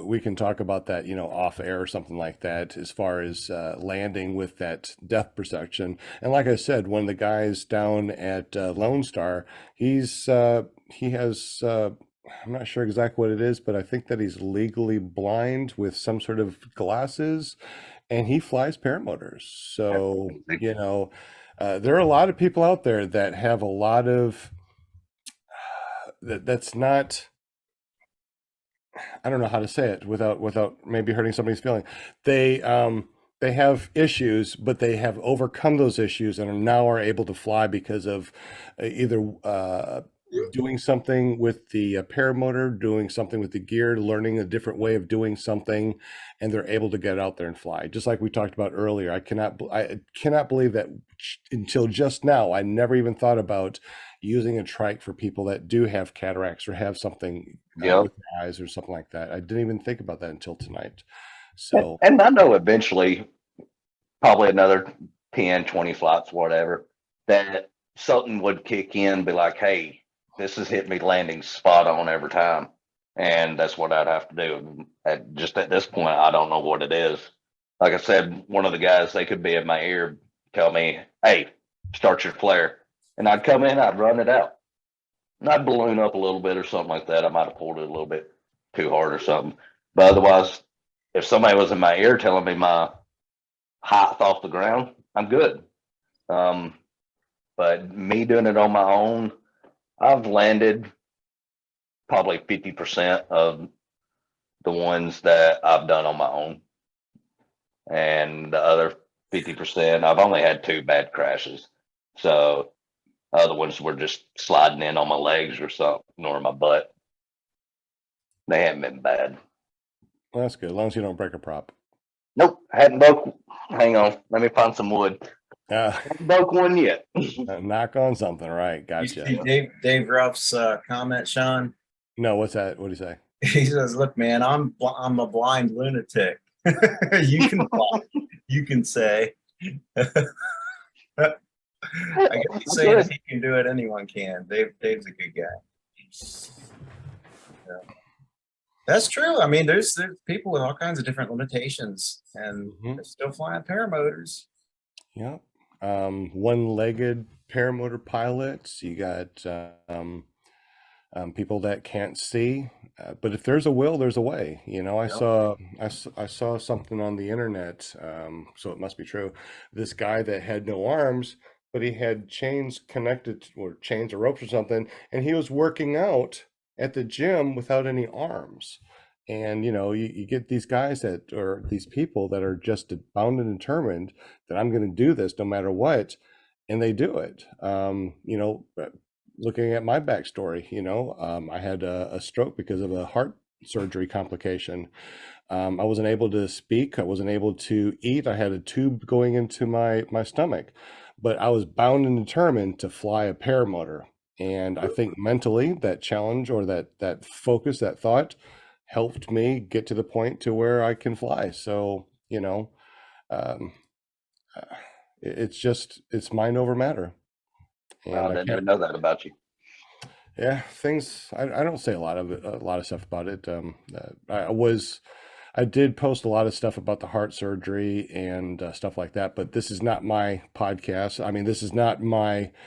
we can talk about that, off air or something like that, as far as landing with that depth perception. And like I said, one of the guys down at Lone Star, he has, I'm not sure exactly what it is, but I think that he's legally blind with some sort of glasses, and he flies paramotors. So, there are a lot of people out there that have a lot of that's not, I don't know how to say it without maybe hurting somebody's feeling. They have issues, but they have overcome those issues and now are able to fly because of either doing something with the paramotor, doing something with the gear, learning a different way of doing something, and they're able to get out there and fly. Just like we talked about earlier, I cannot believe that until just now, I never even thought about using a trike for people that do have cataracts or have something with their eyes or something like that. I didn't even think about that until tonight. So, and I know eventually, probably another 10, 20 flights, whatever, that something would kick in, be like, hey, this has hit me landing spot on every time. And that's what I'd have to do. At this point, I don't know what it is. Like I said, one of the guys, they could be in my ear, tell me, hey, start your flare. And I'd come in, I'd run it out. And I'd balloon up a little bit or something like that. I might have pulled it a little bit too hard or something. But otherwise, if somebody was in my ear telling me my height off the ground, I'm good. But me doing it on my own, I've landed probably 50% of the ones that I've done on my own. And the other 50%, I've only had 2 bad crashes. So other ones were just sliding in on my legs or something, or my butt. They haven't been bad. well, that's good, as long as you don't break a prop. Nope, hadn't broke. Hang on, let me find some wood. Haven't broke one yet. Knock on something, right? You Gotcha. see Dave Ruff's comment, Sean? No, what's that? What do you say? He says, "Look, man, I'm a blind lunatic. You can fly. You can say." I guess he's saying if he can do it, anyone can. Dave's a good guy. Yeah. That's true. I mean, there's people with all kinds of different limitations, and they're still flying paramotors. Yep. One-legged paramotor pilots. You got people that can't see, but if there's a will, there's a way. I saw something on the internet, so it must be true. This guy that had no arms, but he had chains connected, or chains or ropes or something, and he was working out at the gym without any arms. And you get these guys or these people that are just bound and determined that I'm going to do this no matter what, and they do it. Looking at my backstory, I had a stroke because of a heart surgery complication. I wasn't able to speak. I wasn't able to eat. I had a tube going into my stomach, but I was bound and determined to fly a paramotor. And I think mentally that challenge, or that focus, that thought, helped me get to the point to where I can fly. So, it's mind over matter. And I didn't even know that about you. Yeah, I don't say a lot of stuff about it. I did post a lot of stuff about the heart surgery and stuff like that, but this is not my podcast. I mean, this is not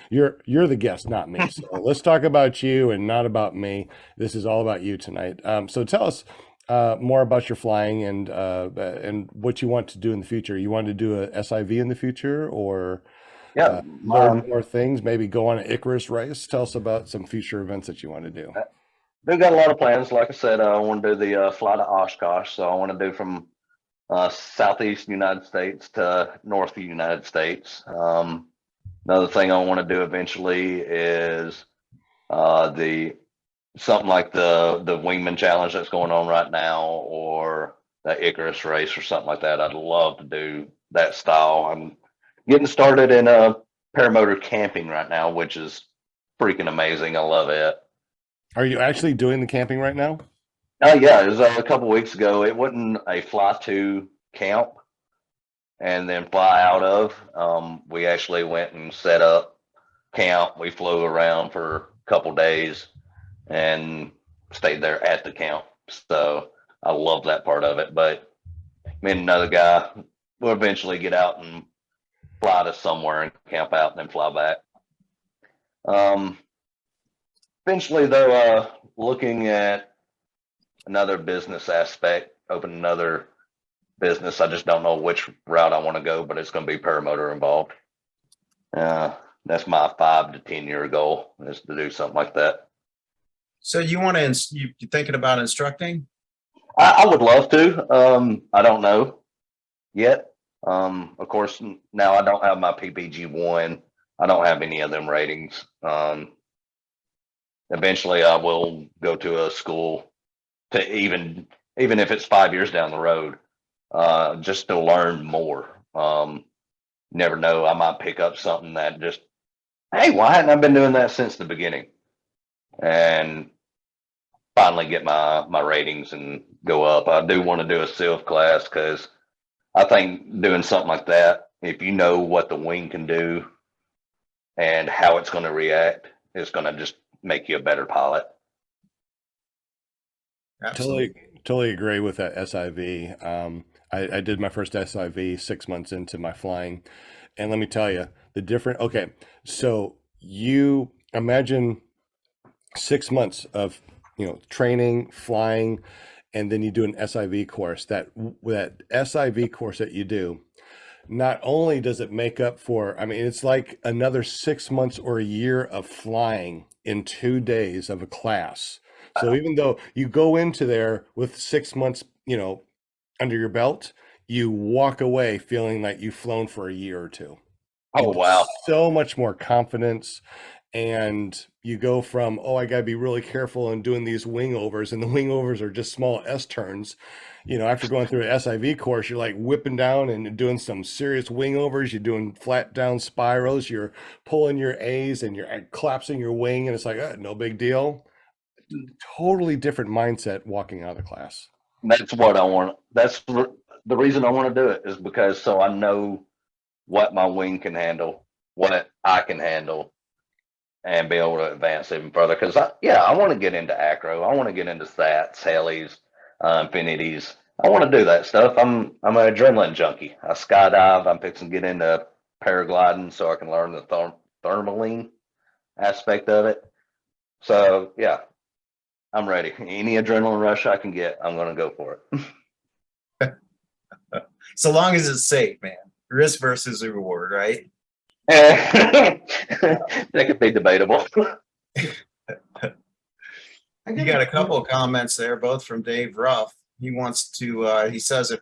you're the guest, not me. So let's talk about you and not about me. This is all about you tonight. So tell us more about your flying and what you want to do in the future. You want to do a SIV in the future, or learn more things, maybe go on an Icarus race? Tell us about some future events that you want to do. They've got a lot of plans. Like I said, I want to do the fly to Oshkosh. So I want to do from Southeast United States to North United States. Another thing I want to do eventually is the something like the Wingman Challenge that's going on right now, or the Icarus race or something like that. I'd love to do that style. I'm getting started in paramotor camping right now, which is freaking amazing. I love it. Are you actually doing the camping right now? Oh yeah, it was a couple weeks ago. It wasn't a fly to camp and then fly out of. We actually went and set up camp. We flew around for a couple days and stayed there at the camp. So I love that part of it. But me and another guy will eventually get out and fly to somewhere and camp out and then fly back. Eventually, though, looking at another business aspect, open another business. I just don't know which route I want to go, but it's going to be paramotor involved. That's my 5 to 10 year goal, is to do something like that. So you want to, you thinking about instructing? I would love to. I don't know yet. Of course, now I don't have my PPG-1. I don't have any of them ratings. Eventually, I will go to a school to even if it's 5 years down the road, just to learn more. Never know, I might pick up something that just, hey, why hadn't I been doing that since the beginning? And finally get my ratings and go up. I do want to do a SIV class, because I think doing something like that, if you know what the wing can do and how it's going to react, it's going to just make you a better pilot. Absolutely. Totally agree with that SIV. I did my first SIV 6 months into my flying, and let me tell you the different. Okay, so you imagine 6 months of training, flying, and then you do an SIV course. That SIV course that you do, not only does it make up for, I mean, it's like another 6 months or a year of flying in 2 days of a class. So even though you go into there with 6 months, under your belt, you walk away feeling like you've flown for a year or two. Oh, wow. So much more confidence. And you go from, oh, I got to be really careful in doing these wing overs, and the wing overs are just small S turns. After going through an SIV course, you're like whipping down and doing some serious wing overs. You're doing flat down spirals. You're pulling your A's and you're collapsing your wing, and it's like, no big deal. Totally different mindset walking out of the class. That's what I want. That's the reason I want to do it, is because so I know what my wing can handle, what I can handle, and be able to advance even further. Because I want to get into acro. I want to get into sats, helis, infinities. I want to do that stuff. I'm an adrenaline junkie. I skydive. I'm fixing to get into paragliding so I can learn the thermaling aspect of it. So yeah, I'm ready. Any adrenaline rush I can get, I'm going to go for it. So long as it's safe, man. Risk versus reward, right? That could be debatable. You got a couple of comments there, both from Dave Ruff. He wants to, he says,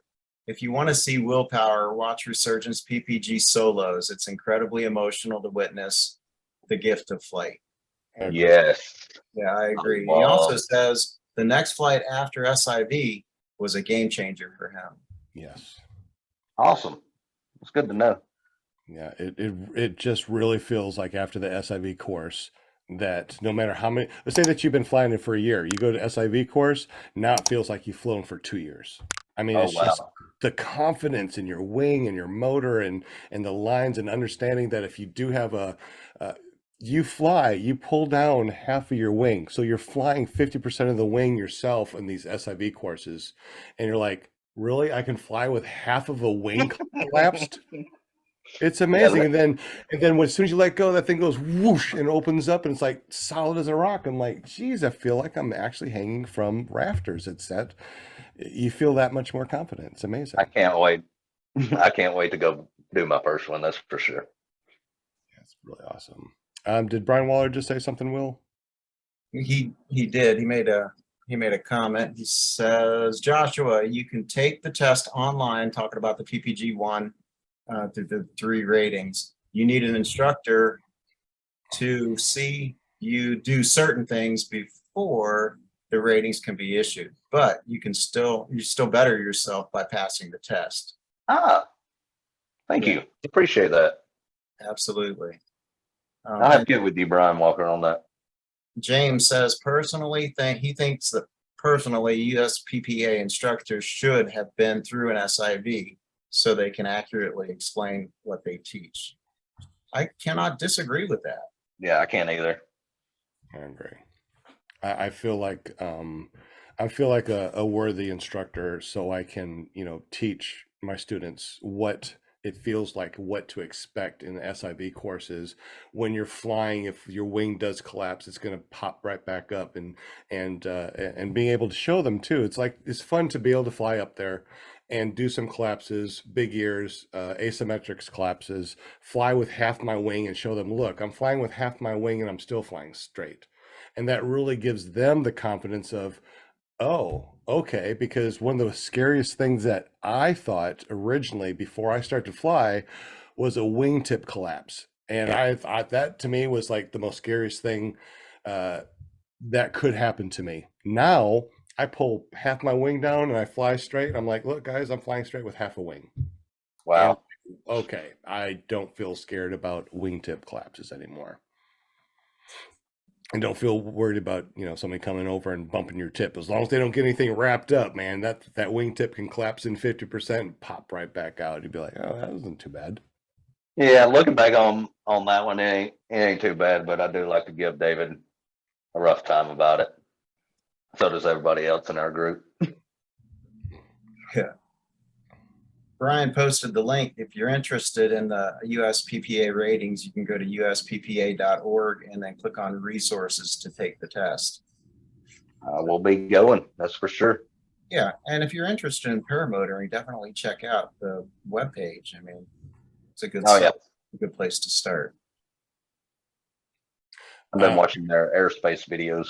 if you want to see willpower, watch Resurgence PPG solos. It's incredibly emotional to witness the gift of flight. Yes. Yeah, I agree. He also says the next flight after SIV was a game changer for him. Yes. Awesome. It's good to know. Yeah, it just really feels like after the SIV course that no matter how many, let's say that you've been flying it for a year, you go to SIV course, now it feels like you've flown for 2 years. I mean, it's just the confidence in your wing and your motor and the lines, and understanding that if you do have you pull down half of your wing. So you're flying 50% of the wing yourself in these SIV courses. And you're like, really? I can fly with half of a wing collapsed? It's amazing. Yeah, and then as soon as you let go, that thing goes whoosh and opens up, and it's like solid as a rock. I'm like, geez, I feel like I'm actually hanging from rafters. It's that you feel that much more confident. It's amazing. I can't wait. I can't wait to go do my first one. That's for sure. That's really awesome. Did Brian Waller just say something, Will? He did. He made a he made a comment. He says, Joshua, you can take the test online, talking about the PPG-1 through the 3 ratings. You need an instructor to see you do certain things before the ratings can be issued, but you still better yourself by passing the test. Ah, thank you. Appreciate that. Absolutely. I'll have to get with you, Brian Walker, on that. James says he thinks that personally USPPA instructors should have been through an SIV so they can accurately explain what they teach. I cannot disagree with that. Yeah, I can't either. I agree. I feel like a worthy instructor, so I can, teach my students what it feels like, what to expect in the SIV courses. When you're flying, if your wing does collapse, it's going to pop right back up, and being able to show them too. It's fun to be able to fly up there and do some collapses, big ears, asymmetrics collapses, fly with half my wing and show them, look, I'm flying with half my wing and I'm still flying straight. And that really gives them the confidence of, oh, okay, because one of the scariest things that I thought originally before I started to fly was a wingtip collapse. And I thought that to me was like the most scariest thing that could happen to me. Now I pull half my wing down and I fly straight. I'm like, look, guys, I'm flying straight with half a wing. Wow. And, okay, I don't feel scared about wingtip collapses anymore. And don't feel worried about, somebody coming over and bumping your tip. As long as they don't get anything wrapped up, man, that wingtip can collapse in 50% and pop right back out. You'd be like, oh, that wasn't too bad. Yeah, looking back on that one, it ain't too bad, but I do like to give David a rough time about it. So does everybody else in our group. Yeah. Brian posted the link. If you're interested in the USPPA ratings, you can go to usppa.org and then click on resources to take the test. We'll be going, that's for sure. Yeah, and if you're interested in paramotoring, definitely check out the webpage. I mean, it's a good a good place to start. I've been watching their airspace videos.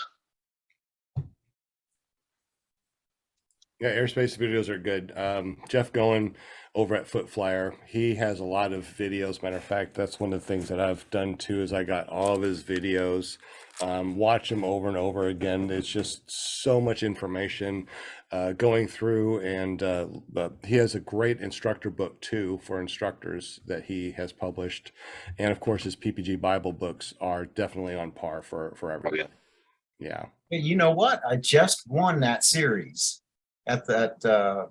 Yeah, airspace videos are good. Jeff Goen over at Foot Flyer, he has a lot of videos. Matter of fact, that's one of the things that I've done too, is I got all of his videos, watch them over and over again. It's just so much information going through, and he has a great instructor book too for instructors that he has published. And of course, his PPG Bible books are definitely on par for everyone. Yeah. Hey, you know what? I just won that series at that the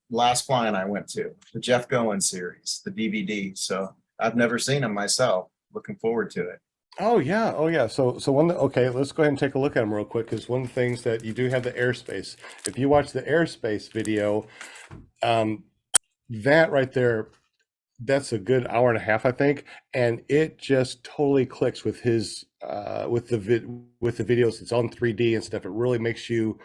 last flying I went to, the Jeff Goen series, the DVD. So I've never seen them myself. Looking forward to it. Oh yeah. So okay, let's go ahead and take a look at them real quick, because one of the things that you do have the airspace. If you watch the airspace video, that right there, that's a good hour and a half, I think, and it just totally clicks with his with the videos. It's on 3D and stuff. It really makes you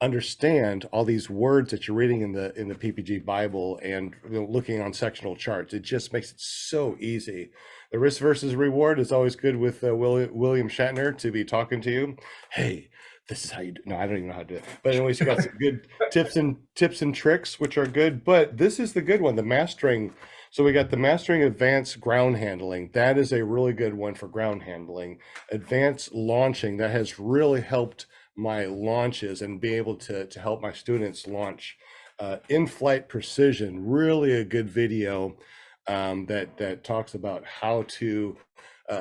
understand all these words that you're reading in the PPG Bible, and looking on sectional charts. It just makes it so easy. The risk versus reward is always good with William Shatner to be talking to you. Hey, this is how you do. No, I don't even know how to do it. But anyways, you got some good tips and tricks, which are good. But this is the good one, the mastering. So we got the mastering advanced ground handling. That is a really good one for ground handling. Advanced launching, that has really helped my launches and be able to help my students launch. In-flight precision, really a good video that talks about how to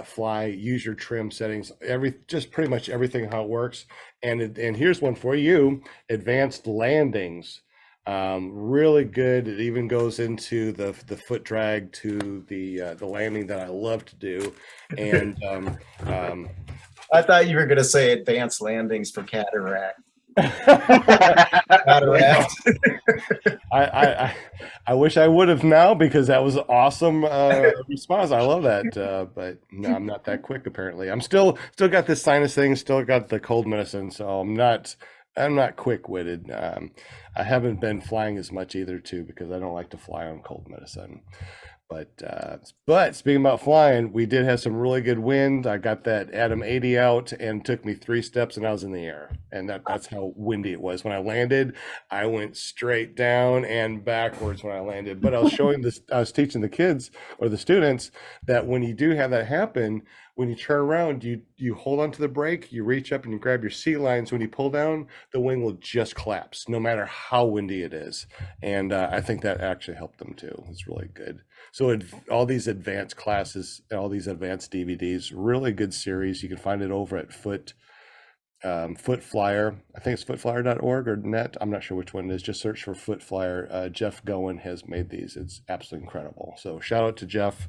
fly, use your trim settings, just pretty much everything, how it works. And here's one for you: advanced landings. Really good. It even goes into the foot drag to the landing that I love to do. And I thought you were going to say advanced landings for Cataract. Cataract. I wish I would have now, because that was an awesome response. I love that, but no, I'm not that quick. Apparently, I'm still got this sinus thing, still got the cold medicine, so I'm not quick-witted. I haven't been flying as much either too, because I don't like to fly on cold medicine. But speaking about flying, we did have some really good wind. I got that Adam 80 out and took me 3 steps and I was in the air. And that's how windy it was. When I landed, I went straight down and backwards when I landed. But I was teaching the kids or the students that when you do have that happen, when you turn around, you hold onto the brake, you reach up and you grab your seat lines. When you pull down, the wing will just collapse, no matter how windy it is. And I think that actually helped them too. It's really good. So all these advanced classes, all these advanced DVDs, really good series. You can find it over at Foot Flyer. I think it's footflyer.org or net. I'm not sure which one it is. Just search for Foot Flyer. Jeff Goen has made these. It's absolutely incredible. So shout out to Jeff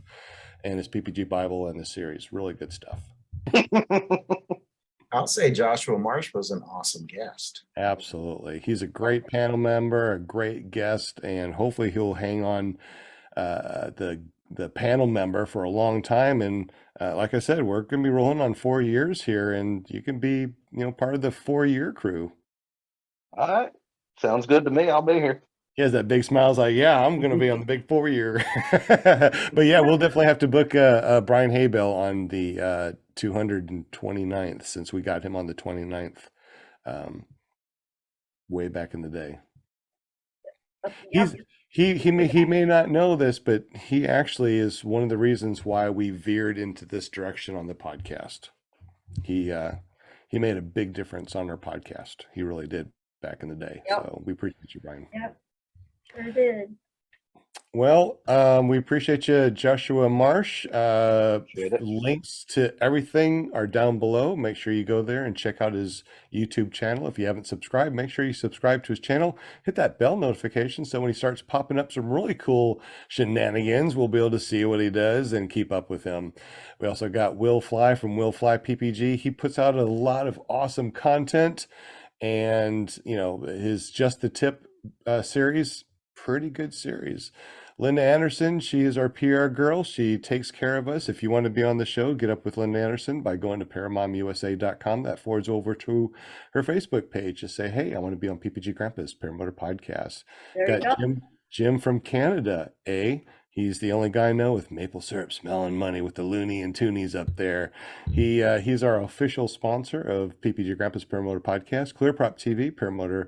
and his PPG Bible and the series. Really good stuff. I'll say Joshua Marsh was an awesome guest. Absolutely. He's a great panel member, a great guest, and hopefully he'll hang on the panel member for a long time. And like I said, we're going to be rolling on 4 years here, and you can be, part of the 4-year crew. All right. Sounds good to me. I'll be here. He has that big smile. He's like, yeah, I'm going to be on the big 4-year. But yeah, we'll definitely have to book Brian Haybell on the 229th, since we got him on the 29th way back in the day. He may not know this, but he actually is one of the reasons why we veered into this direction on the podcast. He made a big difference on our podcast. He really did back in the day. Yep. So we appreciate you, Brian. Yep, sure did. Well, we appreciate you, Joshua Marsh. Appreciate it. Links to everything are down below. Make sure you go there and check out his YouTube channel. If you haven't subscribed, make sure you subscribe to his channel. Hit that bell notification so when he starts popping up some really cool shenanigans, we'll be able to see what he does and keep up with him. We also got Will Fly from Will Fly PPG. He puts out a lot of awesome content, and his Just the Tip series, pretty good series. Linda Anderson, she is our PR girl. She takes care of us. If you want to be on the show, get up with Linda Anderson by going to paramomusa.com. That forwards over to her Facebook page. Just say, hey, I want to be on PPG Grandpa's Paramotor Podcast. There you Got go. Jim from Canada, He's the only guy I know with maple syrup smelling money with the loony and toonies up there. He's our official sponsor of PPG Grandpa's Paramotor Podcast, ClearPropTV Paramotor,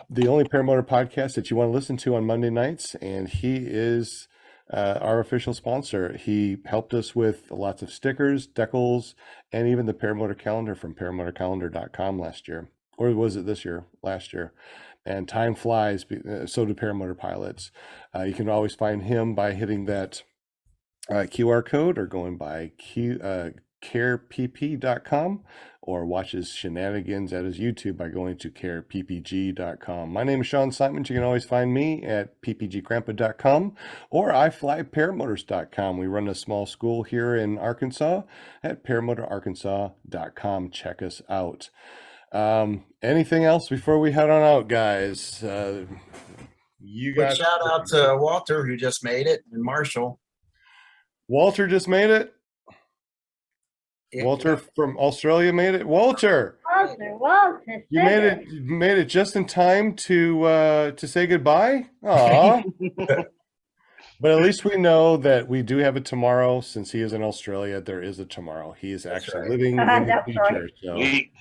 the only paramotor podcast that you want to listen to on Monday nights, and he is our official sponsor. He helped us with lots of stickers, decals, and even the paramotor calendar from paramotorcalendar.com last year. Or was it this year? Last year. And time flies, so do paramotor pilots. You can always find him by hitting that QR code or going by carepp.com, or watch his shenanigans at his YouTube by going to careppg.com. My name is Sean Simons. You can always find me at ppggrandpa.com or iflyparamotors.com. We run a small school here in Arkansas at paramotorarkansas.com. Check us out. Anything else before we head on out, guys? You Quick guys, shout out to Walter, who just made it, and Marshall. Walter just made it. Walter from Australia made it. Walter, Walter, you made it just in time to say goodbye. Aw. But at least we know that we do have a tomorrow. Since he is in Australia, there is a tomorrow. He is actually right. living in the That's future. right. So Yeet.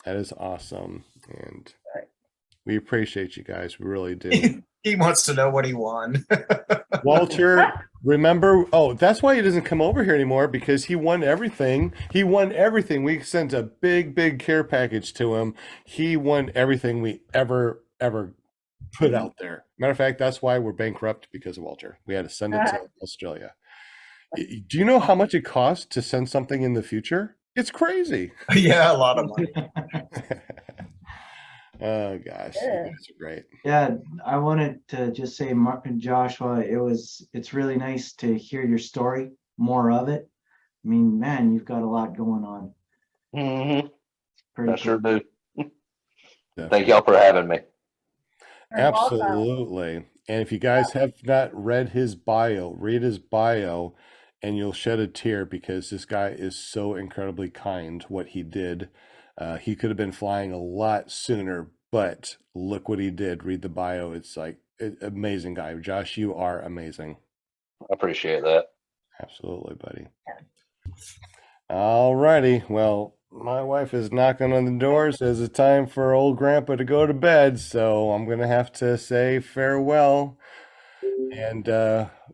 that is awesome. And we appreciate you guys. We really do. He wants to know what he won. Walter, remember, that's why he doesn't come over here anymore, because he won everything. He won everything. We sent a big care package to him. He won everything we ever put out there. Matter of fact, that's why we're bankrupt, because of Walter. We had to send it to Australia. Do you know how much it costs to send something in the future? It's crazy. Yeah, a lot of money. Oh gosh, you Yeah. guys are great. Yeah, I wanted to just say, Mark and Joshua, it's really nice to hear your story, more of it. I mean, man, you've got a lot going on. Mm-hmm. Pretty I sure cool. do. Thank y'all for having me. You're welcome. Absolutely. And if you guys have not read his bio, read his bio and you'll shed a tear, because this guy is so incredibly kind. What he did, he could have been flying a lot sooner, but look what he did. Read the bio. It's like amazing guy. Josh, you are amazing. I appreciate that. Absolutely, buddy. All righty. Well, my wife is knocking on the door, says it's time for old grandpa to go to bed. So I'm going to have to say farewell. And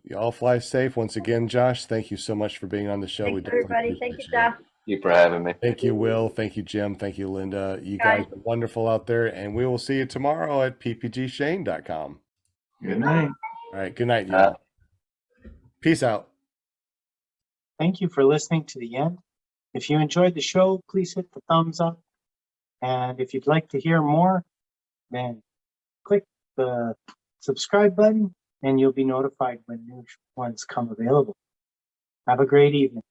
y'all fly safe. Once again, Josh, thank you so much for being on the show. We Thanks, definitely everybody. Thank you, appreciate you. Josh. Thank you for having me. Thank you, Will. Thank you, Jim. Thank you, Linda. You Guys. guys are wonderful out there. And we will see you tomorrow at ppgshane.com. Good night. All right. Good night, y'all. Peace out. Thank you for listening to the end. If you enjoyed the show, please hit the thumbs up. And if you'd like to hear more, then click the subscribe button and you'll be notified when new ones come available. Have a great evening.